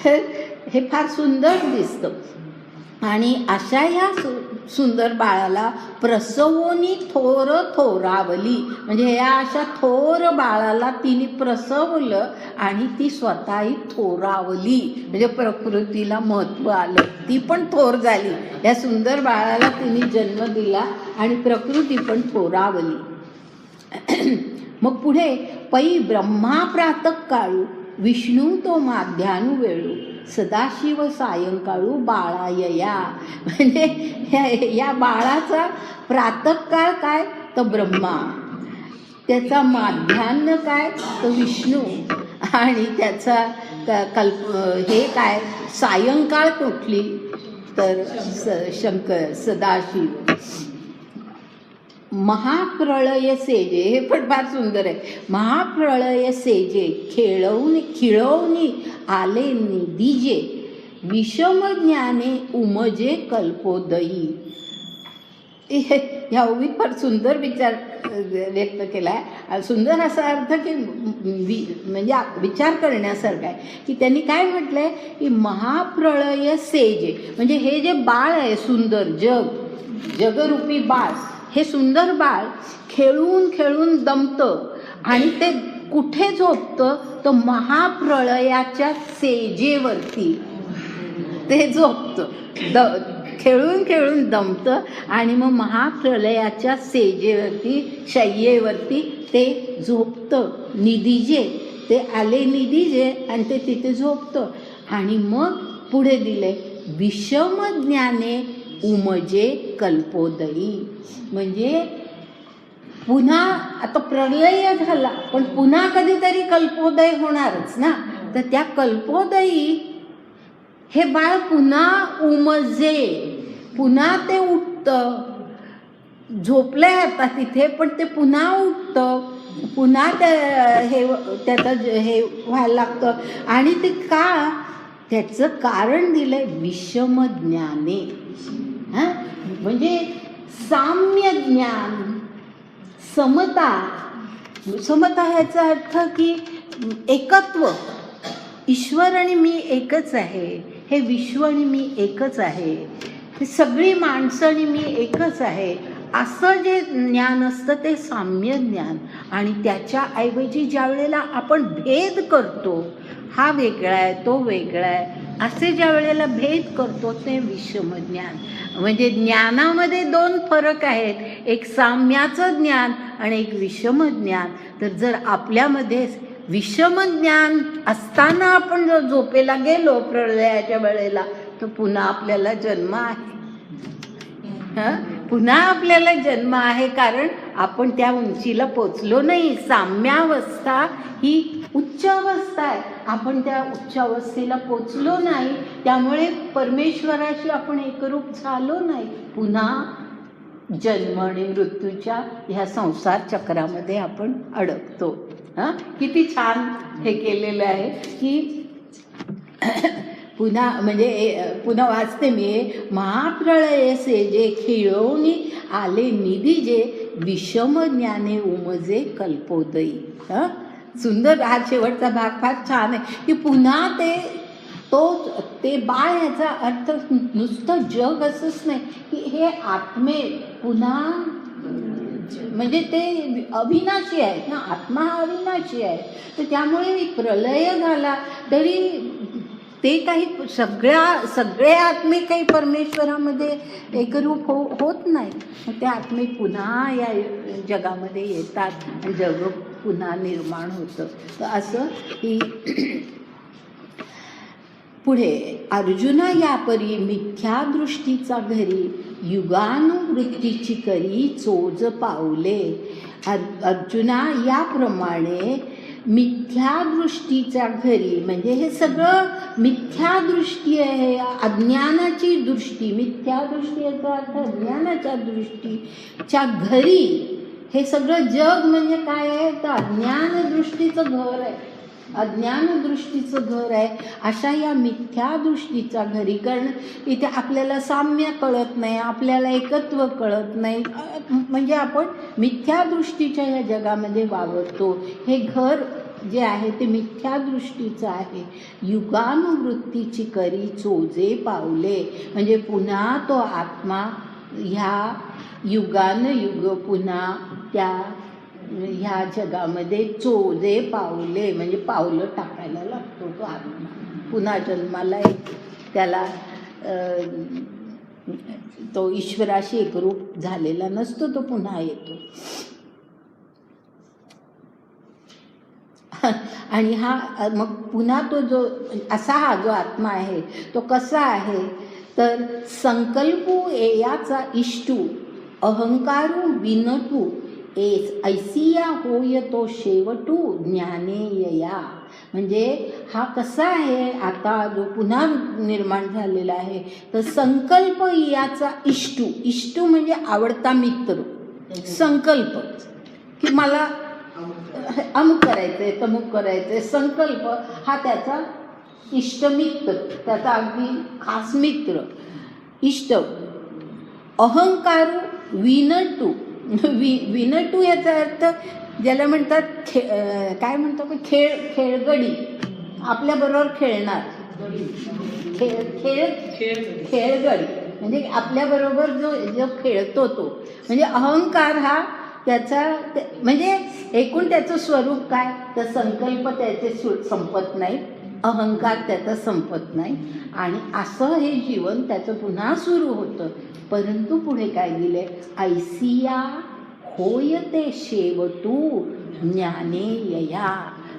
तर हे फार सुंदर दिसतं. आणि अशा ह्या सुंदर बाळाला प्रसवोनी थोर थोरावली, म्हणजे या अशा थोर बाळाला तिने प्रसवलं आणि ती स्वतःही थोरावली, म्हणजे प्रकृतीला महत्त्व आलं, ती पण थोर झाली. या सुंदर बाळाला तिने जन्म दिला आणि प्रकृती पण थोरावली. मग पुढे पै ब्रह्मा प्रातः काळू विष्णू तो माध्यानु वेळू सदाशिव सायंकाळू बाळायया. म्हणजे या बाळाचा प्रातःकाळ काय तर ब्रह्मा, त्याचा माध्यान्ह काय तर विष्णू, आणि त्याचा हे काय सायंकाळ कुठली तर शंकर सदाशिव. महाप्रळय सेजे, हे पण फार सुंदर आहे. महाप्रळय सेजे खिळवणी आले निधीजे विषम ज्ञाने उमजे कल्पोदयी. ह्या ओवीत फार सुंदर विचार व्यक्त केला आहे. सुंदर असा अर्थ की म्हणजे विचार करण्यासारखा आहे की त्यांनी काय म्हटलंय की महाप्रळय सेजे, म्हणजे हे जे बाळ आहे सुंदर जगरूपी बाळ, हे सुंदर बाळ खेळून खेळून दमतं आणि ते कुठे झोपतं तर महाप्रळयाच्या सेजेवरती ते झोपतं. खेळून खेळून दमतं आणि मग महाप्रलयाच्या सेजेवरती शय्येवरती ते झोपतं. निधीजे, ते आले निधीजे आणि ते तिथे झोपतं. आणि मग पुढे दिले विषम ज्ञाने उमजे कल्पोदयी. म्हणजे पुन्हा आता प्रलय झाला पण पुन्हा कधीतरी कल्पोदय होणारच ना. तर त्या कल्पोदयी हे बाळ पुन्हा उमजे, पुन्हा ते उठतं. झोपलंय आता तिथे पण ते पुन्हा उठतं, पुन्हा त्याचं हे व्हायला लागतं. आणि ते का, त्याचं कारण दिलंय विषम ज्ञाने. म्हणजे साम्य ज्ञान, समता. समता ह्याचा अर्थ की एकत्व. ईश्वर आणि मी एकच आहे, हे विश्व आणि मी एकच आहे, ही सगळी माणसं आणि मी एकच आहे, असं जे ज्ञान असतं ते साम्य ज्ञान. आणि त्याच्याऐवजी ज्या वेळेला आपण भेद करतो, हा वेगळा आहे तो वेगळा आहे, असे ज्या वेळेला भेद करतो ते विषम ज्ञान. म्हणजे ज्ञानामध्ये दोन फरक आहेत, एक साम्याचं ज्ञान आणि एक विषम ज्ञान. तर जर आपल्यामध्ये विषम ज्ञान असताना आपण जर झोपेला गेलो प्रलयाच्या वेळेला, तर पुन्हा आपल्याला जन्म आहे. पुन्हा आपल्याला जन्म आहे, कारण आपण त्या उंचीला पोचलो नाही. साम्यावस्था ही उच्च अवस्था आहे, आपण त्या उच्च अवस्थेला पोचलो नाही, त्यामुळे परमेश्वराशी आपण एकरूप झालो नाही. पुन्हा जन्म आणि मृत्यूच्या ह्या संसार चक्रामध्ये आपण अडकतो. किती छान हे केलेलं आहे की पुन्हा म्हणजे पुन्हा वाचते मी. महाप्रळयसे जे खेळवणी आले निधी जे विषम ज्ञाने उमजे कल्पोदयी. सुंदर हा शेवटचा भाग फार छान आहे की पुन्हा ते बाळ, याचा अर्थ नुसतं जग असंच नाही की हे आत्मे पुन्हा, म्हणजे ते अविनाशी आहेत ना, आत्मा हा अविनाशी आहे. तर त्यामुळे प्रलय झाला तरी ते काही सगळे आत्मे काही परमेश्वरामध्ये एकरूप होत नाही. ते आत्मे पुन्हा या जगामध्ये येतात आणि जग पुन्हा निर्माण होतं. तर असं की पुढे अर्जुना यापरी मिथ्यादृष्टीचा घरी युगानुवृत्तीची करी चोज पावले. अर्जुना याप्रमाणे मिथ्यादृष्टीच्या घरी, म्हणजे हे सगळं मिथ्यादृष्टी आहे, अज्ञानाची दृष्टी. मिथ्यादृष्टी याचा अर्थ अज्ञानाच्या दृष्टीच्या घरी. हे सगळं जग म्हणजे काय आहे, तर अज्ञानदृष्टीचं घर आहे, अज्ञानदृष्टीचं घर आहे. अशा या मिथ्यादृष्टीच्या घरी, कारण इथे आपल्याला साम्य कळत नाही, आपल्याला एकत्व कळत नाही, म्हणजे आपण मिथ्यादृष्टीच्या या जगामध्ये वावरतो. हे घर जे आहे ते मिथ्यादृष्टीचं आहे. युगानुवृत्तीची करी चोजे पावले, म्हणजे पुन्हा तो आत्मा ह्या युगानुयुग पुन्हा त्या ह्या जगामध्ये चोजे पावले, म्हणजे पावलं टाकायला लागतो तो आत्मा. पुन्हा जन्माला त्याला तो ईश्वराशी एकरूप झालेला नसतो, तो पुन्हा येतो. आणि हा मग पुन्हा तो जो असा हा जो आत्मा आहे तो कसा आहे, तर संकल्पू याचा इष्टू अहंकारू विनटू ऐसिया होय तो शेवटू ज्ञानेयया. म्हणजे हा कसा आहे आता जो पुन्हा निर्माण झालेला आहे, तर संकल्प याचा इष्टू. इष्टू म्हणजे आवडता मित्र. संकल्प की मला अमुक करायचंय तमुक करायचंय, संकल्प हा त्याचा इष्टमित्र, त्याचा अगदी खास मित्र, इष्ट. अहंकारू विनटू. विनटू याचा अर्थ ज्याला म्हणतात काय म्हणतो की खेळगडी, आपल्याबरोबर खेळणार. खेळगडी म्हणजे आपल्याबरोबर जो खेळतो तो. म्हणजे अहंकार हा त्याचा म्हणजे एकूण त्याचं स्वरूप काय, तर संकल्प त्याचे संपत नाही, अहंकार त्याचा संपत नाही, आणि असं हे जीवन त्याचं पुन्हा सुरू होतं. परंतु पुढे काय दिले, ऐसिया होय ते शेवटू ज्ञानेयया.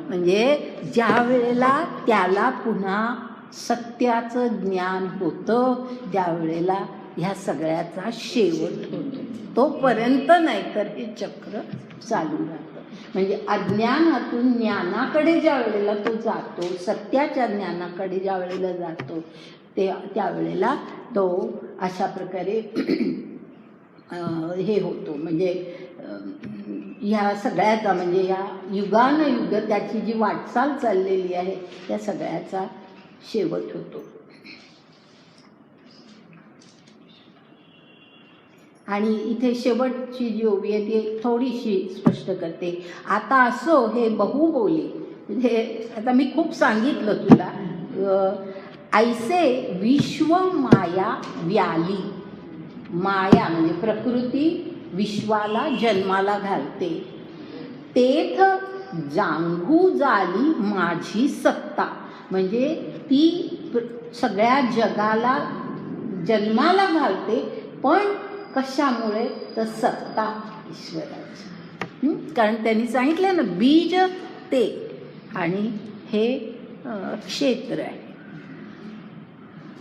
म्हणजे ज्या वेळेला त्याला पुन्हा सत्याचं ज्ञान होतं त्यावेळेला ह्या सगळ्याचा शेवट होतो. तोपर्यंत नाही तर हे चक्र चालू राहतं. म्हणजे अज्ञानातून ज्ञानाकडे ज्या वेळेला तो जातो, सत्याच्या ज्ञानाकडे ज्या वेळेला जातो त्यावेळेला तो अशा प्रकारे हे होतो. म्हणजे ह्या सगळ्याचा म्हणजे ह्या युगानुयुग त्याची जी वाटचाल चाललेली आहे त्या सगळ्याचा शेवट होतो. आणि इथे शेवटची जी ओवी आहे ती थोडीशी स्पष्ट करते. आता असो हे बहुबोली, म्हणजे आता मी खूप सांगितलं तुला, ऐसे विश्व माया व्याली. माया म्हणजे प्रकृती विश्वाला जन्माला घालते. तेथ जांघू झाली माझी सत्ता, म्हणजे ती सगळ्या जगाला जन्माला घालते. पण कशामुळे? तर सत्ता ईश्वराची. कारण त्यांनी सांगितलं ना, बीज ते आणि हे क्षेत्र आहे.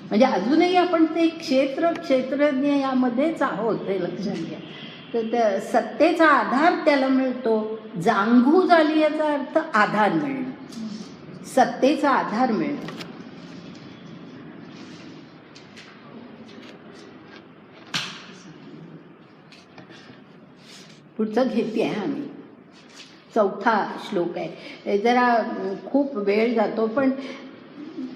म्हणजे अजूनही आपण ते क्षेत्रज्ञ यामध्येच आहोत, हे लक्षात घ्या. तर त्या सत्तेचा आधार त्याला मिळतो. जांघू झाली याचा अर्थ आधार मिळणं, सत्तेचा आधार मिळणं. पुढचं घेते आहे आम्ही. 4था श्लोक आहे. जरा खूप वेळ जातो पण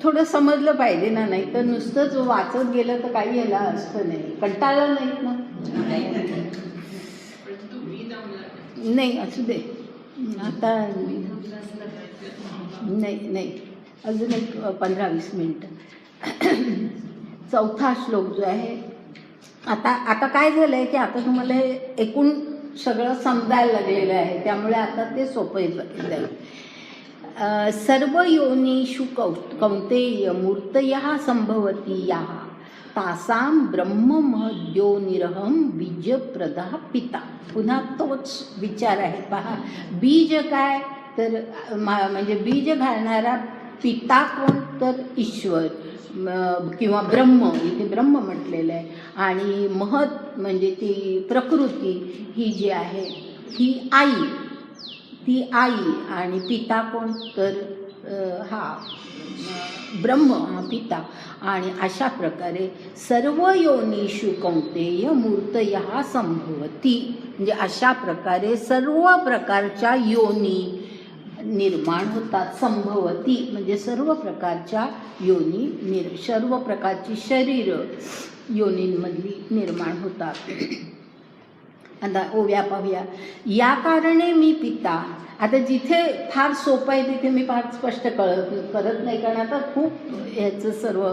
थोडं समजलं पाहिजे ना, नाही तर नुसतंच वाचत गेलं तर काही याला असतं नाही. कंटाळला नाहीत ना? नाही असू दे. आता नाही अजून एक 15-20 मिनिटं. 4था श्लोक जो आहे, आता काय झालं आहे की आता तुम्हाला हे एकूण सगळं समजायला लागलेलं आहे, त्यामुळे आता ते सोपं जाईल. सर्व योनीषु कौंतेय मूर्तयः संभवती याः तासां ब्रह्म महद्योनिरहं बीजप्रदः पिता. पुन्हा तोच विचार आहे पहा. बीज काय? तर म्हणजे बीज घालणारा पिता कोण? तर ईश्वर किंवा ब्रह्म, इथे ब्रह्म म्हटलेलं आहे. आणि महत म्हणजे ती प्रकृती ही जी आहे ही आई, ती आई. आणि पिता कोण? तर हा ब्रह्म, हा पिता. आणि अशा प्रकारे सर्व योनीषु कौंतेय मूर्तयः संभवती, म्हणजे अशा प्रकारे सर्व प्रकारच्या योनी निर्माण होतात. संभवती म्हणजे सर्व प्रकारच्या योनी, सर्व प्रकारची शरीर योनींमधली निर्माण होतात. आता ओव्या पाहूया. या कारणे मी पिता. आता जिथे फार सोपं आहे तिथे मी फार स्पष्ट करत नाही, कारण आता खूप ह्याचं सर्व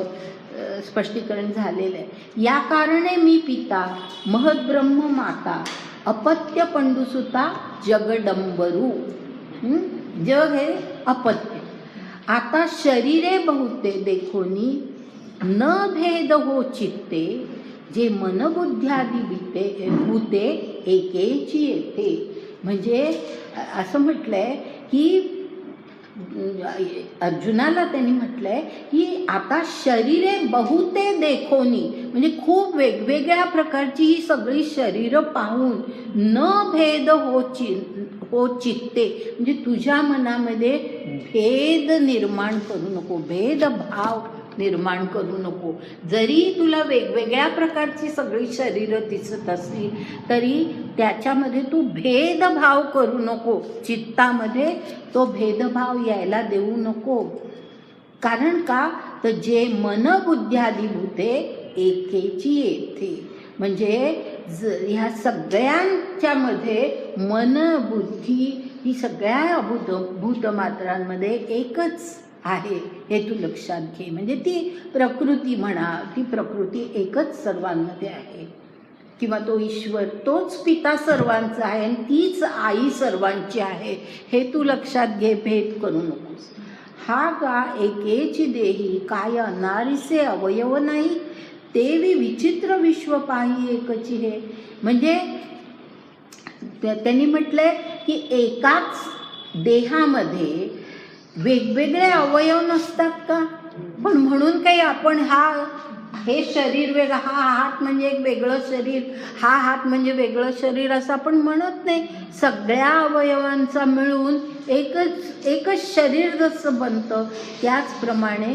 स्पष्टीकरण झालेलं आहे. या कारणे मी पिता महद्ब्रह्म माता अपत्य पंडुसुता जगडंबरू. जग हे अपत्य. आता शरीरे बहुते देखोनी न भेद हो चित्ते जे मनबुद्ध्यादी भूते एकेची येते. म्हणजे असं म्हटलंय की अर्जुनाला त्यांनी म्हटलंय की आता शरीरे बहुते देखोनी, म्हणजे खूप वेगवेगळ्या प्रकारची ही सगळी शरीरं पाहून न भेद हो चित्ते, म्हणजे तुझ्या मनामध्ये भेद निर्माण करू नको, भेदभाव निर्माण करू नको. जरी तुला वेगवेगळ्या प्रकारची सगळी शरीरं दिसत असतील तरी त्याच्यामध्ये तू भेदभाव करू नको. चित्तामध्ये तो भेदभाव यायला देऊ नको. कारण का? तर जे मनबुद्ध्यादिभूते एकेची येथे, म्हणजे ह्या सगळ्यांच्या मध्ये मन बुद्धी ही सगळ्या भूतमात्रांमध्ये एकच आहे हे तू लक्षात घे. म्हणजे ती प्रकृती म्हणा, ती प्रकृती एकच सर्वांमध्ये आहे. किंवा तो ईश्वर तोच पिता सर्वांचा आहे आणि तीच आई सर्वांची आहे हे तू लक्षात घे. भेद करू नकोस. हा का एकेची देही काय अनारिसे अवयव नाही तेवी विचित्र विश्व पाही एकची हे. म्हणजे त्यांनी म्हटलंय की एकाच देहामध्ये वेगवेगळे अवयव नसतात का? पण म्हणून काही आपण हे शरीर वेगळं, हा हात म्हणजे एक वेगळं शरीर, हा हात म्हणजे वेगळं शरीर असं आपण म्हणत नाही. सगळ्या अवयवांचा मिळून एकच शरीर जसं बनतं त्याचप्रमाणे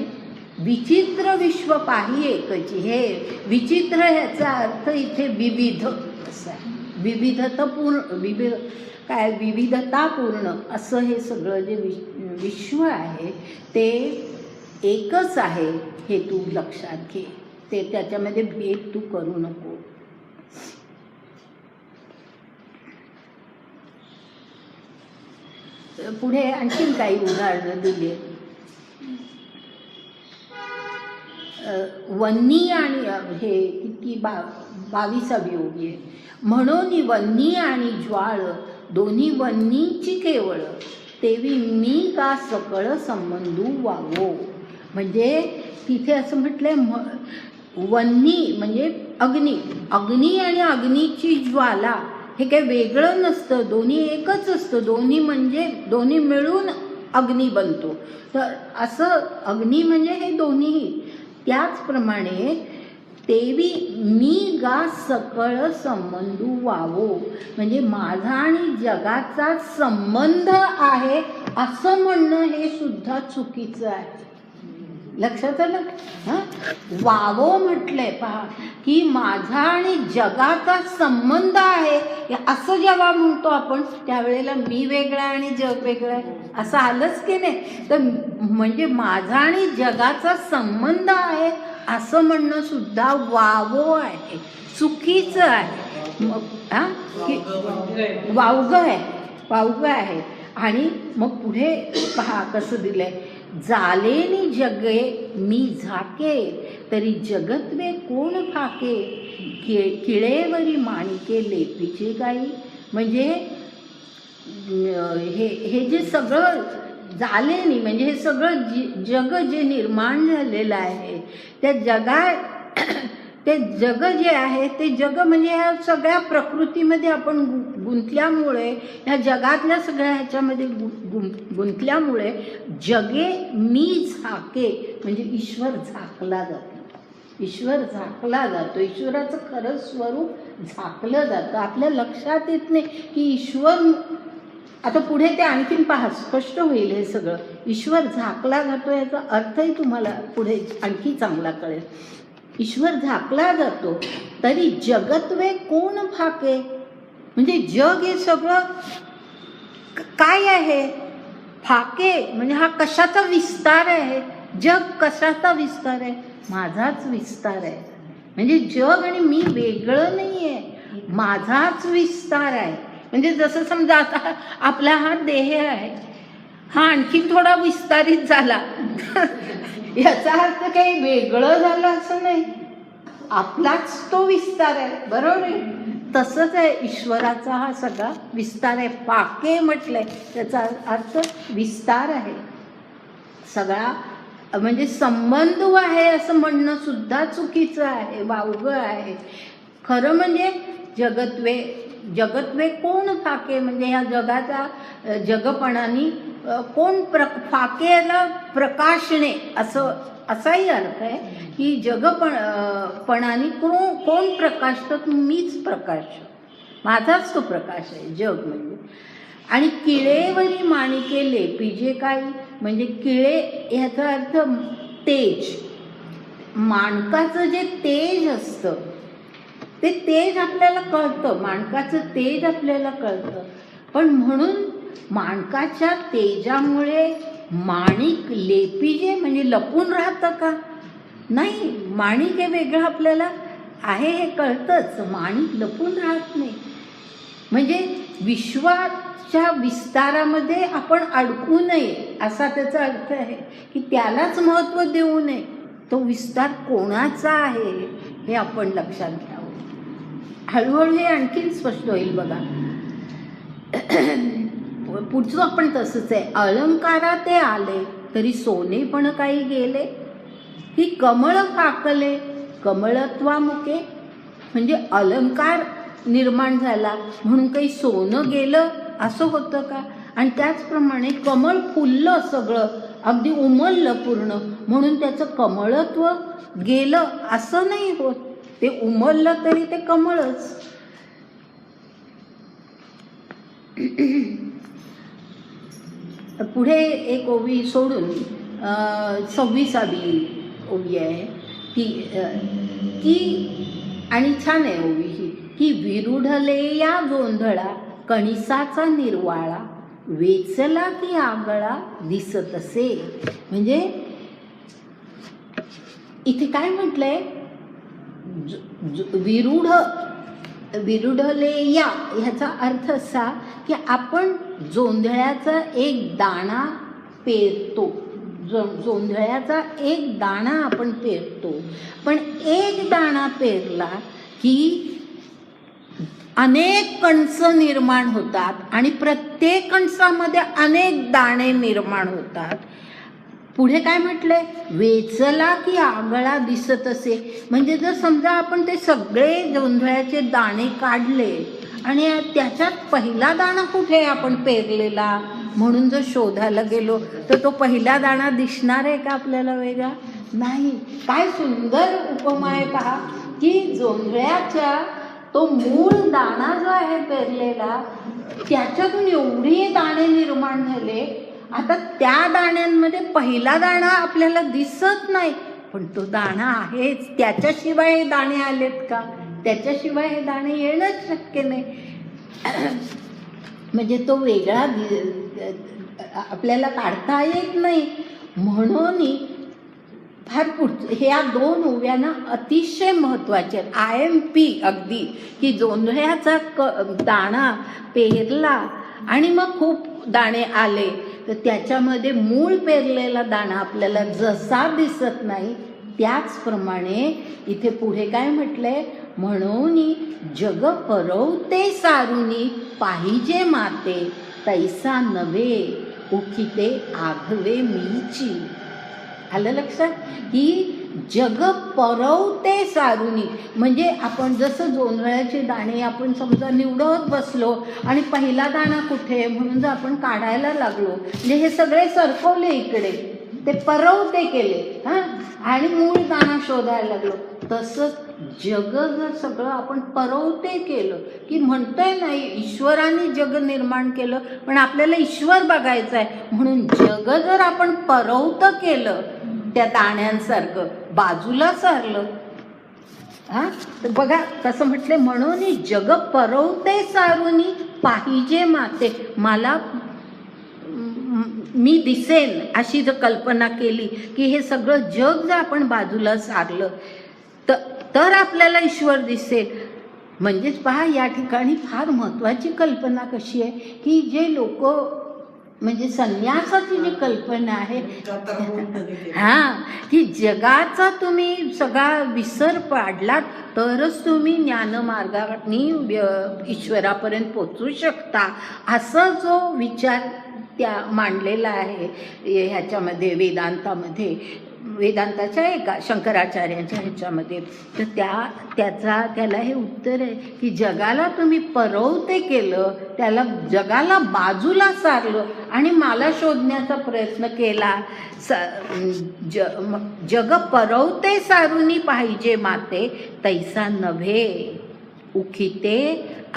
विचित्र विश्व पाही एकची. हे विचित्र ह्याचा अर्थ इथे विविध असा आहे. विविधतापूर्ण असं हे सगळं जे विश्व आहे ते एकच आहे हे तू लक्षात घे. ते त्याच्यामध्ये भेद तू करू नको. पुढे आणखीन काही उदाहरणं दिली. वन्नी आणि हे किती 22वी ओवी आहे. म्हणून वन्नी आणि ज्वाळ दोन्ही वन्नीची केवळ तेवी मी का सकळ संबंधू वावो. म्हणजे तिथे असं म्हटलंय वन्नी म्हणजे अग्नी आणि अग्नीची ज्वाला हे काही वेगळं नसतं, दोन्ही एकच असतं. दोन्ही मिळून अग्नी बनतो. तर असं अग्नी म्हणजे हे दोन्हीही. त्याचप्रमाणे तेवी मी गा सकळ संबंधू वावो म्हणजे माझा आणि जगाचा संबंध आहे असं म्हणणं हे सुद्धा चुकीचं आहे. लक्षात आलं? वावो म्हटलंय पहा की माझा आणि जगाचा संबंध आहे असं जेव्हा म्हणतो आपण त्यावेळेला मी वेगळा आणि जग वेगळं आहे असं आलंच की नाही. तर म्हणजे माझा आणि जगाचा संबंध आहे असं म्हणणं सुद्धा वावो आहे, चुकीचं आहे. वावगं आहे. आणि मग पुढे पहा कसं दिलंय. जालेनी जगे मी झाके तरी जगतवे कोण फाके किळेवरी माणिके लेपीचे गाई. म्हणजे हे जे सगळं झालेनी म्हणजे हे सगळं जग जे निर्माण झालेलं आहे ते जग जे आहे ते जग म्हणजे ह्या सगळ्या प्रकृतीमध्ये आपण गुंतल्यामुळे ह्या जगातल्या सगळ्या ह्याच्यामध्ये गुंतल्यामुळे जगे मी झाके म्हणजे ईश्वर झाकला जातो. ईश्वराचं खरं स्वरूप झाकलं जातं. आपल्या लक्षात येत नाही की ईश्वर. आता पुढे ते आणखीन पहा स्पष्ट होईल हे सगळं. ईश्वर झाकला जातो याचा अर्थही तुम्हाला पुढे आणखी चांगला कळेल. ईश्वर झाकला जातो तरी जगतवे कोण फाके म्हणजे जग हे सगळं काय आहे. फाके म्हणजे हा कशाचा विस्तार आहे. जग कशाचा विस्तार आहे. माझाच विस्तार आहे. म्हणजे जग आणि मी वेगळं नाही आहे, माझाच विस्तार आहे. म्हणजे जसं समजा आता आपला हा देह आहे, हा आणखी थोडा विस्तारित झाला याचा अर्थ काही वेगळं झालं असं नाही, आपलाच तो विस्तार आहे. बरोबर आहे. तसंच आहे ईश्वराचा हा सगळा विस्तार आहे. पाके म्हटलंय त्याचा अर्थ विस्तार आहे सगळा. म्हणजे संबंध आहे असं म्हणणं सुद्धा चुकीचं आहे, वावगं आहे. खरं म्हणजे जगतवे कोण फाके म्हणजे ह्या जगाचा जगपणाने कोण फाकेला प्रकाशणे असाही अर्थ आहे की जगपणाने कोण प्रकाशतं. मीच प्रकाश, माझाच तो प्रकाश आहे जग म्हणजे. आणि किळेवरी माणिके लेपीजे काही म्हणजे किळे ह्याचा अर्थ तेज. माणकाचं जे तेज असतं ते तेज आपल्याला कळतं, माणकाचं तेज आपल्याला कळतं. पण म्हणून माणकाच्या तेजामुळे माणिक लेपीजे म्हणजे लपून राहतं का. नाही, माणिक हे वेगळं आपल्याला आहे हे कळतंच, माणिक लपून राहत नाही. म्हणजे विश्वाच्या विस्तारामध्ये आपण अडकू नये असा त्याचा अर्थ आहे की त्यालाच महत्त्व देऊ नये. तो विस्तार कोणाचा आहे हे आपण लक्षात घ्यावं. हळूहळू हे आणखीन स्पष्ट होईल बघा. पुढचं आपण तसंच आहे. अलंकारा ते आले तरी सोने पण काही गेले ही कमळ फाकले कमळत्वामुके म्हणजे अलंकार निर्माण झाला म्हणून काही सोनं गेलं असं होतं का. आणि त्याचप्रमाणे कमळ फुललं सगळं अगदी उमललं पूर्ण, म्हणून त्याचं कमळत्व गेलं असं नाही होत. ते उमललं तरी ते कमळच. पुढे एक ओवी सोडून 26वी ओवी आहे की आणि छान आहे ओवी ही, की विरुढले या गोंधळा कणिसाचा निर्वाळा वेचला की आगळा दिसत असे. म्हणजे इथे काय म्हटलंय, विरुढले या ह्याचा अर्थ असा की आपण जोंधळ्याचा एक दाणा पेरतो, जोंधळ्याचा एक दाणा आपण पेरतो, पण एक दाणा पेरला की अनेक कणस निर्माण होतात आणि प्रत्येक कणसामध्ये अनेक दाणे निर्माण होतात. पुढे काय म्हटलंय, वेचला की आगळा दिसत असे. म्हणजे जर समजा आपण ते सगळे जोंधळ्याचे दाणे काढले आणि त्याच्यात पहिला दाणा कुठे आपण पेरलेला म्हणून जर शोधायला गेलो तर तो पहिला दाणा दिसणार आहे का आपल्याला वेगळा? नाही. काय सुंदर उपमा आहे पहा, की जोंधळ्याच्या तो मूळ दाणा जो आहे पेरलेला त्याच्यातून एवढे दाणे निर्माण झाले. आता त्या दाण्यांमध्ये पहिला दाणा आपल्याला दिसत नाही, पण तो दाणा आहेच. त्याच्याशिवाय हे दाणे आलेत का? त्याच्याशिवाय हे दाणे येणंच शक्य नाही. म्हणजे तो वेगळा आपल्याला काढता येत नाही. म्हणून फार ह्या दोन ओव्याना अतिशय महत्त्वाचे IMP अगदी, की जोंधळ्याचा दाणा पेरला आणि मग खूप दाणे आले तर त्याच्यामध्ये मूळ पेरलेला दाणा आपल्याला जसा दिसत नाही त्याचप्रमाणे इथे पुढे काय म्हटलंय, म्हणून जग परवते सारुनी पाहिजे माते तैसा नव्हे उखिते आघवे मीची. आलं लक्षात, की जग परवते सारुनी म्हणजे आपण जसं जोंधळ्याचे दाणे आपण समजा निवडत बसलो आणि पहिला दाणा कुठे म्हणून जर आपण काढायला लागलो, म्हणजे हे सगळे सरकवले इकडे, ते परवते केले हां आणि मूळ दाणा शोधायला लागलो. तसंच जग जर सगळं आपण परवते केलं, की म्हणतोय नाही ईश्वराने जग निर्माण केलं पण आपल्याला ईश्वर बघायचं आहे, म्हणून जग जर आपण परवतं केलं त्या दाण्यांसारखं बाजूला सारलं हां, तर बघा कसं म्हटले, म्हणून जग परवते सारुनी पाहिजे माते, मला मी दिसेन अशी जर कल्पना केली की हे सगळं जग जर आपण बाजूला सारलं तर आपल्याला ईश्वर दिसेल. म्हणजेच पहा या ठिकाणी फार महत्त्वाची कल्पना कशी आहे, की जे लोक म्हणजे संन्यासाची जी कल्पना आहे हां, की जगाचा तुम्ही सगळा विसर पाडलात तरच तुम्ही ज्ञानमार्गाने ईश्वरापर्यंत पोचू शकता, असा जो विचार त्या मांडलेला आहे ह्याच्यामध्ये वेदांतामध्ये, वेदांताच्या एका शंकराचार्यांच्या ह्याच्यामध्ये. तर त्याला हे उत्तर आहे की जगाला तुम्ही परवते केलं, त्याला जगाला बाजूला सारलं आणि मला शोधण्याचा प्रयत्न केला. जग परवते सारुनी पाहिजे माते तैसा नव्हे उखिते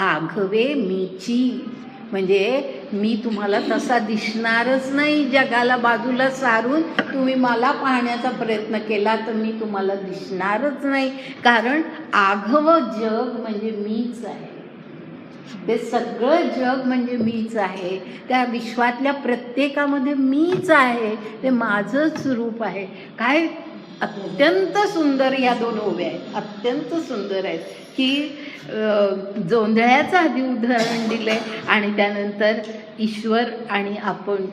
आघवे मीची. म्हणजे मी तुम्हाला तसा दिसणारच नाही, जगाला बाजूला सारून तुम्ही मला पाहण्याचा प्रयत्न केला तर मी तुम्हाला दिसणारच नाही, कारण आघव जग म्हणजे मीच आहे. ते सगळं जग म्हणजे मीच आहे, त्या विश्वातल्या प्रत्येकामध्ये मीच आहे, ते माझंच रूप आहे. काय अत्यंत सुंदर या दोन ओव्या आहेत, अत्यंत सुंदर आहेत, की जोंधळ्याचं आधी उदाहरण दिलंय आणि त्यानंतर ईश्वर आणि आपण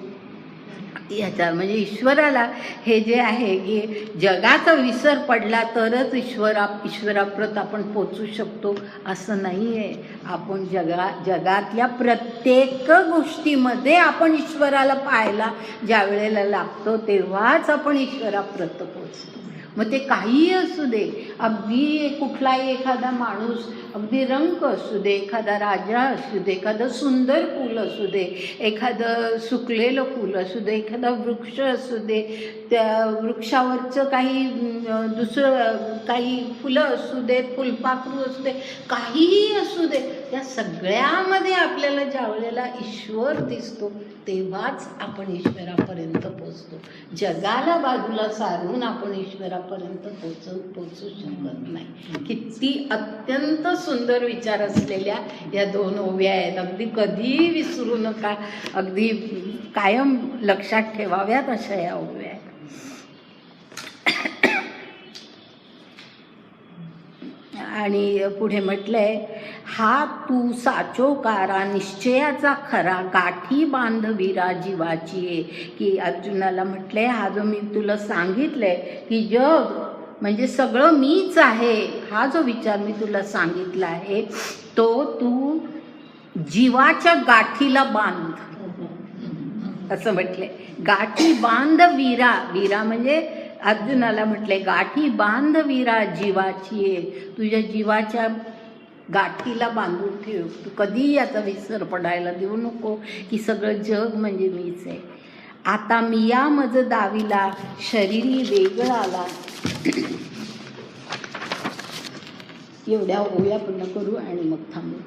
याचा म्हणजे ईश्वराला हे जे आहे की जगाचा विसर पडला तरच ईश्वराप्रत आपण पोचू शकतो असं नाही आहे. आपण जगातल्या प्रत्येक गोष्टीमध्ये आपण ईश्वराला पाहायला ज्या वेळेला लागतो तेव्हाच आपण ईश्वराप्रत पोचतो. मग ते काहीही असू दे, अगदी कुठलाही एखादा माणूस, अगदी रंक असू दे, एखादा राजा असू दे, एखादं सुंदर फूल असू दे, एखादं सुकलेलं फूल असू दे, एखादा वृक्ष असू दे, त्या वृक्षावरचं काही दुसरं काही फुलं असू देत, फुलपाखरू असू दे, काहीही असू दे, त्या सगळ्यामध्ये आपल्याला ज्यावेळेला ईश्वर दिसतो तेव्हाच आपण ईश्वरापर्यंत पोचतो. जगाला बाजूला सारून आपण ईश्वरापर्यंत पोचू शकत नाही. किती अत्यंत सुंदर विचार असलेल्या या 2 ओव्या आहेत. अगदी कधीही विसरू नका, अगदी कायम लक्षात ठेवाव्यात अशा या ओव्या आहेत. आणि पुढे म्हटलंय, हा तू साचो कारा निश्चयाचा खरा, गाठी बांधवीरा जीवाची आहे. की अर्जुनाला म्हटलंय, हा जो मी तुला सांगितलंय की जग म्हणजे सगळं मीच आहे, हा जो विचार मी तुला सांगितला आहे तो तू जीवाच्या गाठीला बांध, असं म्हटलंय. गाठी बांध वीरा, वीरा म्हणजे अर्जुनाला म्हटलंय गाठी बांध वीरा जीवाची आहे, तुझ्या जीवाच्या गाठीला बांधून ठेव. तू कधी याचा विसर पडायला देऊ नको की सगळं जग म्हणजे मीच आहे. आता मी या मज दावीला शरीरी वेगळाला. एवढ्या ओव्या पूर्ण करू आणि मग थांबू.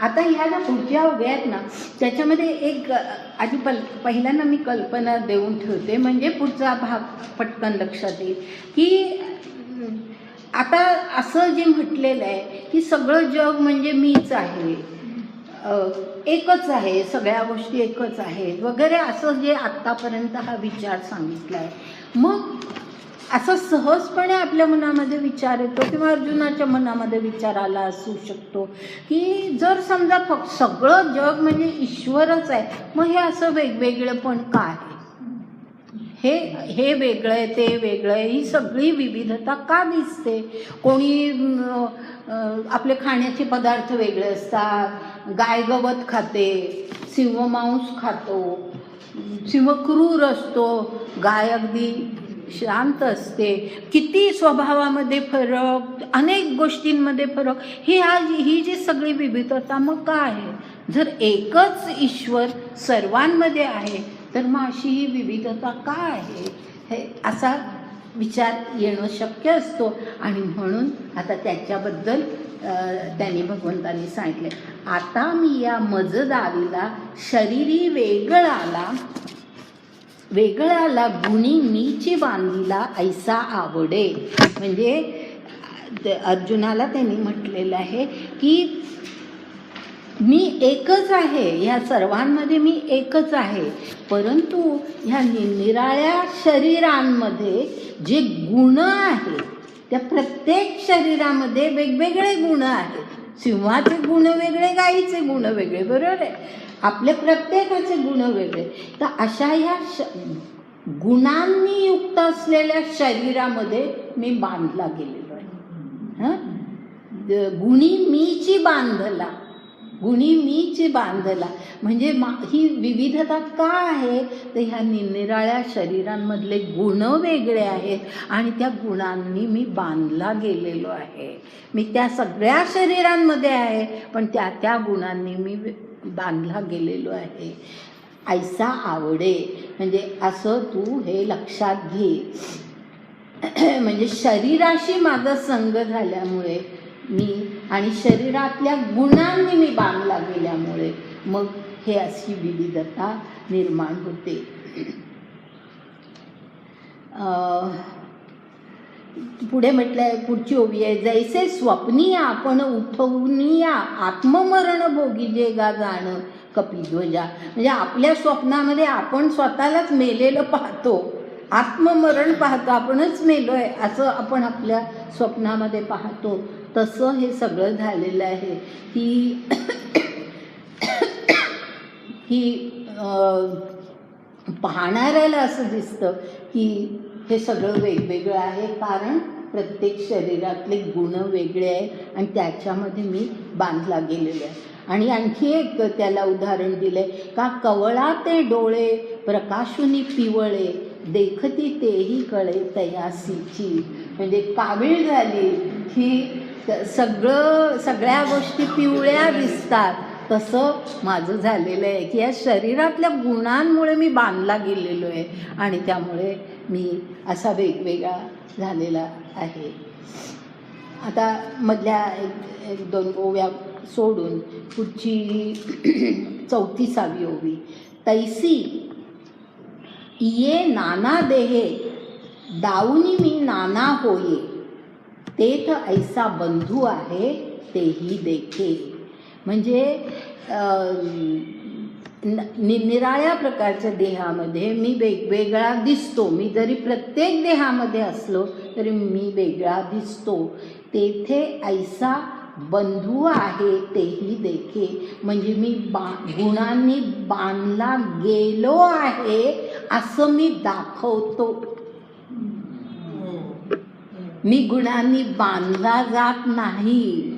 आता ह्या ज्या पुढच्या ओव्या आहेत ना, त्याच्यामध्ये एक आधी पहिल्यांदा मी कल्पना देऊन ठेवते, म्हणजे पुढचा भाग पटकन लक्षात येईल. की आता असं जे म्हटलेलं आहे की सगळं जग म्हणजे मीच आहे, एकच आहे, सगळ्या गोष्टी एकच आहेत वगैरे, असं जे आत्तापर्यंत हा विचार सांगितला आहे, मग असं सहजपणे आपल्या मनामध्ये विचार येतो किंवा अर्जुनाच्या मनामध्ये विचार आला असू शकतो की जर समजा फक्त सगळं जग म्हणजे ईश्वरच आहे, मग हे असं वेगवेगळं पण का आहे? हे वेगळं आहे, ते वेगळं आहे, ही सगळी विविधता का दिसते? कोणी आपले खाण्याचे पदार्थ वेगळे असतात, गाय गवत खाते, सिंह मांस खातो, सिंह क्रूर असतो, गाय अगदी शांत असते. किती स्वभावामध्ये फरक, अनेक गोष्टींमध्ये फरक, ही जी सगळी विविधता मग का आहे? जर एकच ईश्वर सर्वांमध्ये आहे तर मग अशी ही विविधता का आहे? हे असा विचार येणं शक्य असतो. आणि म्हणून आता त्याच्याबद्दल त्यांनी भगवंतांनी सांगितले, आता मी या मज दावीला शरीरी वेगळाला गुणी मीची बांधीला ऐसा आवडे. म्हणजे अर्जुनाला त्यांनी म्हटलेलं आहे की मी एकच आहे, ह्या सर्वांमध्ये मी एकच आहे, परंतु ह्या निरनिराळ्या शरीरांमध्ये जे गुण आहेत त्या प्रत्येक शरीरामध्ये वेगवेगळे गुण आहेत. सिंहाचे गुण वेगळे, गाईचे गुण वेगळे, बरोबर आहे, आपल्या प्रत्येकाचे गुण वेगळे. तर अशा ह्या गुणांनी युक्त असलेल्या शरीरामध्ये मी बांधला गेलेलो आहे. गुणी मीची बांधला, गुणी मीची बांधला म्हणजे ही विविधता का आहे? तर ह्या निरनिराळ्या शरीरांमधले गुण वेगळे आहेत आणि त्या गुणांनी मी बांधला गेलेलो आहे. मी त्या सगळ्या शरीरांमध्ये आहे पण त्या गुणांनी मी बांधला गेलेलो आहे. ऐसा आवडे म्हणजे असं तू हे लक्षात घे. म्हणजे शरीराशी माझा संग झाल्यामुळे मी आणि शरीरातल्या गुणांनी मी बांधला गेल्यामुळे मग हे अशी विविधता निर्माण होते. पुढे म्हटलंय, पुढची ओवी आहे, जैसे स्वप्नी आपण उठवूनिया आत्ममरण भोगी जे गा जाणं कपिध्वजा. म्हणजे आपल्या स्वप्नामध्ये आपण स्वतःलाच मेलेलं पाहतो, आत्ममरण पाहतो, आपणच मेलोय असं आपण आपल्या स्वप्नामध्ये पाहतो. तसं हे सगळं झालेलं आहे. ही पाहणाऱ्याला असं दिसतं की हे सगळं वेगवेगळं आहे, कारण प्रत्येक शरीरातले गुण वेगळे आहेत आणि त्याच्यामध्ये मी बांधला गेलेलो आहे. आणि आणखी एक त्याला उदाहरण दिलंय का कवळा ते डोळे प्रकाशुनी पिवळे देखती तेही कळे तयासीची. म्हणजे कावीळ झाली की सगळ्या गोष्टी पिवळ्या दिसतात. तसं माझं झालेलं आहे की या शरीरातल्या गुणांमुळे मी बांधला गेलेलो आहे आणि त्यामुळे मी असा वेगवेगळा झालेला आहे. आता मधल्या एक दोन ओव्या सोडून पुढची 34वी ओवी. तैसी ये नाना देहे दाऊनी मी नाना होये तेथ ऐसा बंधू आहे तेही देखे. म्हणजे निराळ्या प्रकारच्या देहामध्ये मी वेगवेगळा दिसतो. मी जरी प्रत्येक देहामध्ये असलो तरी मी वेगळा दिसतो. तेथे ऐसा बंधू आहे तेही देखे. म्हणजे मी गुणांनी बांधला गेलो आहे असं मी दाखवतो. मी गुणांनी बांधला जात नाही.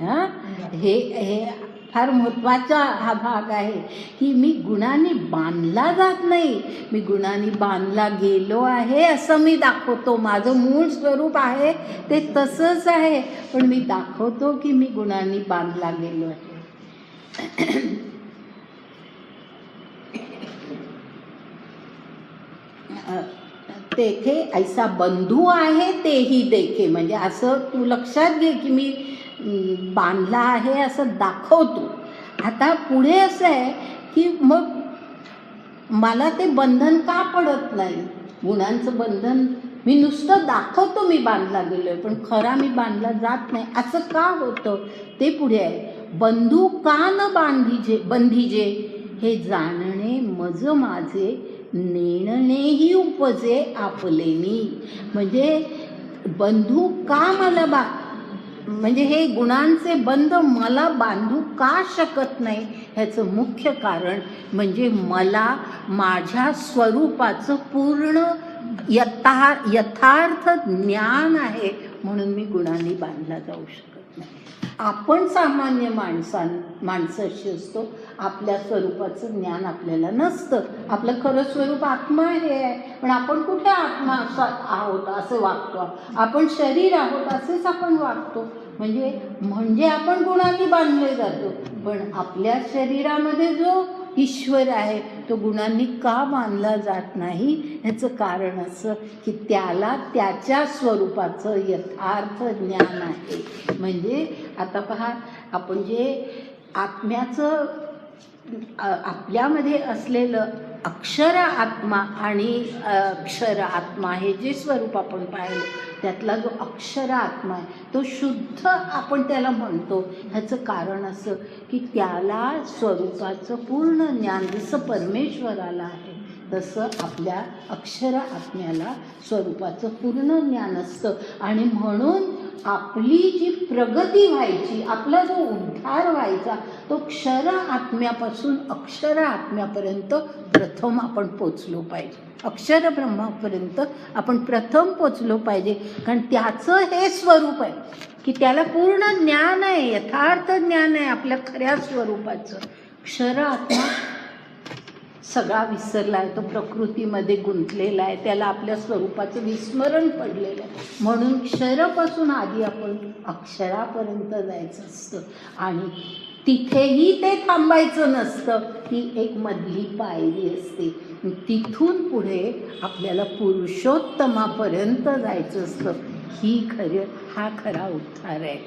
हे फार महत्त्वाचा हा भाग आहे की मी गुणांनी बांधला जात नाही, मी गुणांनी बांधला गेलो आहे असं मी दाखवतो. माझं मूळ स्वरूप आहे ते तसंच आहे, पण मी दाखवतो की मी गुणांनी बांधला गेलो आहे. तेथे ऐसा बंधू आहे तेही देखे. म्हणजे असं तू लक्षात घे की मी बांधला आहे असं दाखवतो. आता पुढे असं आहे की मग मला ते बंधन का पडत नाही? गुणांचं बंधन मी नुसतं दाखवतो मी बांधला गेलोय, पण खरा मी बांधला जात नाही. असं का होतं ते पुढे आहे. बंधू का न बंधीजे हे जाणणे मज माझे नेणनेही उपजे आपलेनी. म्हणजे बंधू का मला म्हणजे हे गुणांचे बंध मला बांधू का शकत नाही ह्याचं मुख्य कारण म्हणजे मला माझ्या स्वरूपाचं पूर्ण यथार्थ ज्ञान आहे, म्हणून मी गुणांनी बांधला जाऊ शकत नाही. आपण सामान्य माणसं अशी असतो, आपल्या स्वरूपाचं ज्ञान आपल्याला नसतं. आपलं खरं स्वरूप आत्मा हे आहे, पण आपण कुठे आत्मा आहोत असं वागतो. आपण शरीर आहोत असेच आपण वागतो. म्हणजे आपण गुणांनी बांधले जातो, पण आपल्या शरीरामध्ये जो ईश्वर आहे तो गुणांनी का बांधला जात नाही ह्याचं कारण असं की त्याला त्याच्या स्वरूपाचं यथार्थ ज्ञान आहे. म्हणजे आता पहा, आपण जे आत्म्याचं आपल्यामध्ये असलेलं अक्षर आत्मा आणि अक्षर आत्मा हे जे स्वरूप आपण पाहिलं त्यातला जो अक्षर आत्मा आहे तो शुद्ध आपण त्याला म्हणतो. ह्याचं कारण असं की त्याला स्वरूपाचं पूर्ण ज्ञान जसं परमेश्वराला आहे तसं आपल्या अक्षर आत्म्याला स्वरूपाचं पूर्ण ज्ञान असतं. आणि म्हणून आपली जी प्रगती व्हायची, आपला जो उद्धार व्हायचा तो क्षर आत्म्यापासून अक्षर आत्म्यापर्यंत प्रथम आपण पोचलो पाहिजे. अक्षर ब्रह्मापर्यंत आपण प्रथम पोचलो पाहिजे, कारण त्याचं हे स्वरूप आहे की त्याला पूर्ण ज्ञान आहे, यथार्थ ज्ञान आहे आपल्या खऱ्या स्वरूपाचं. क्षर आत्मा सगळा विसरला आहे, तो प्रकृतीमध्ये गुंतलेला आहे, त्याला आपल्या स्वरूपाचं विस्मरण पडलेलं आहे. म्हणून क्षरपासून आधी आपण अक्षरापर्यंत जायचं असतं आणि तिथेही ते थांबायचं नसतं. ती एक मधली पायरी असते. तिथून पुढे आपल्याला पुरुषोत्तमापर्यंत जायचं असतं. हा खरा उद्धार आहे.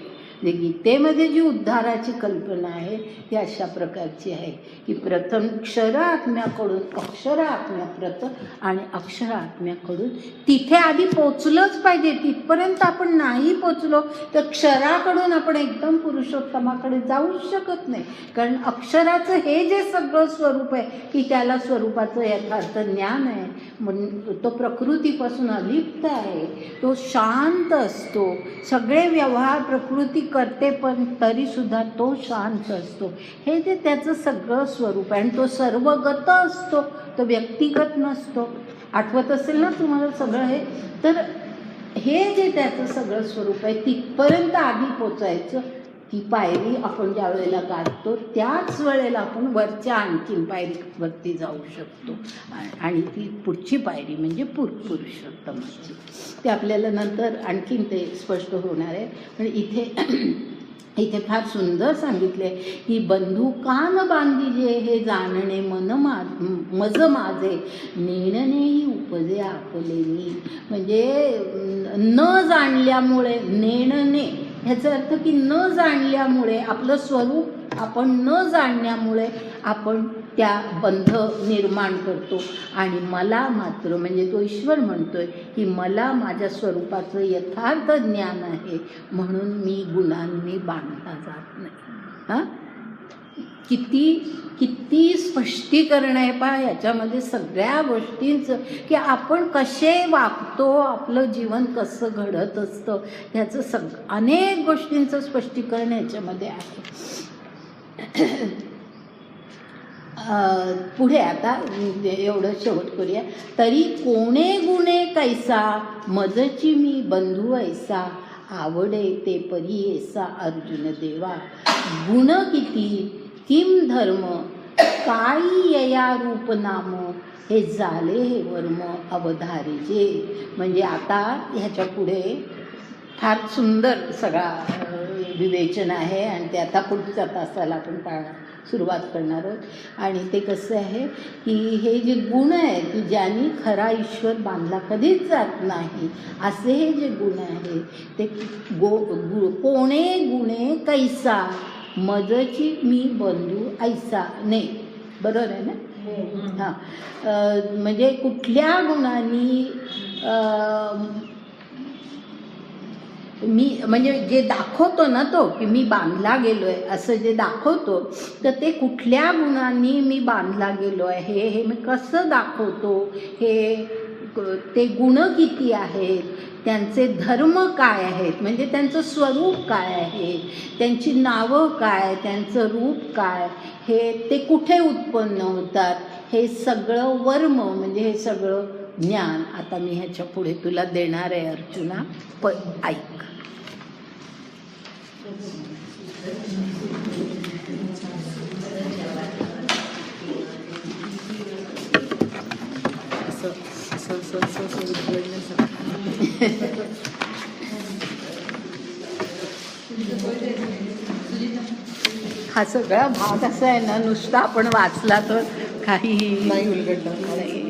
म्हणजे गीतेमध्ये जी उद्धाराची कल्पना आहे ती अशा प्रकारची आहे की प्रथम क्षर आत्म्याकडून अक्षर आत्म्यापर्यंत आणि अक्षर आत्म्याकडून तिथे आधी पोचलंच पाहिजे. तिथपर्यंत आपण नाही पोचलो तर क्षराकडून आपण एकदम पुरुषोत्तमाकडे जाऊच शकत नाही. कारण अक्षराचं हे जे सगळं स्वरूप आहे की त्याला स्वरूपाचं यथार्थ ज्ञान आहे, तो प्रकृतीपासून अलिप्त आहे, तो शांत असतो, सगळे व्यवहार प्रकृती करते पण तरीसुद्धा तो शांत असतो. हे जे त्याचं सगळं स्वरूप आहे आणि तो सर्वगत असतो, तो व्यक्तिगत नसतो. आठवत असेल ना तुम्हाला सगळं हे? तर हे जे त्याचं सगळं स्वरूप आहे तिथपर्यंत आधी पोचायचं ती पायरी आपण ज्या वेळेला गाठतो त्याच वेळेला आपण वरच्या आणखीन पायरीवरती जाऊ शकतो आणि ती पुढची पायरी म्हणजे पुरुषोत्तमाची. ते आपल्याला नंतर आणखीन ते स्पष्ट होणार आहे. पण इथे फार सुंदर सांगितले की बंधुकान बांधिजे हे जाणणे मज माझे नेणनेही उपजे आपलेनी. म्हणजे न जाणल्यामुळे नेणने ह्याचा अर्थ की न जाणल्यामुळे आपलं स्वरूप आपण न जाणण्यामुळे आपण त्या बंध निर्माण करतो. आणि मला मात्र म्हणजे तो ईश्वर म्हणतोय की मला माझ्या स्वरूपाचं यथार्थ ज्ञान आहे म्हणून मी गुणांनी बांधला जात नाही. हां, किती स्पष्टीकरण आहे पहा याच्यामध्ये सगळ्या गोष्टींचं, की आपण कसे वागतो, आपलं जीवन कसं घडत असतं ह्याचं अनेक गोष्टींचं स्पष्टीकरण याच्यामध्ये आहे. पुढे आता एवढं शेवट करूया. तरी कोणे गुणे कैसा मजची मी बंधू ऐसा आवडे ते परी ऐसा अर्जुन देवा. गुण किती किम धर्म काही यया रूप नाम हे झाले हे वर्म अवधारीजे. म्हणजे आता ह्याच्या पुढे फार सुंदर सगळा विवेचन आहे आणि ते आता पुढच्या तासाला आपण सुरुवात करणार आहोत. आणि ते कसं आहे की हे जे गुण आहेत की ज्यांनी खरा ईश्वर बांधला कधीच जात नाही असे हे जे गुण आहे ते कोणे गुणे कैसा मजची मी बंधू ऐसा. नाही, बरोबर आहे ना? हां, म्हणजे कुठल्या गुणांनी मी म्हणजे जे दाखवतो ना तो की मी बांधला गेलो आहे असं जे दाखवतो तर ते कुठल्या गुणांनी मी बांधला गेलो आहे हे मी कसं दाखवतो, हे ते गुण किती आहेत, त्यांचे धर्म काय आहेत म्हणजे त्यांचं स्वरूप काय आहे, त्यांची नावं काय, त्यांचं रूप काय, हे ते कुठे उत्पन्न होतात, हे सगळं वर्म म्हणजे हे सगळं ज्ञान आता मी ह्याच्या पुढे तुला देणार आहे अर्जुना. ऐक. हा सगळा भाग असा आहे ना नुसता आपण वाचला तर काही नाही उलगडलं नाही.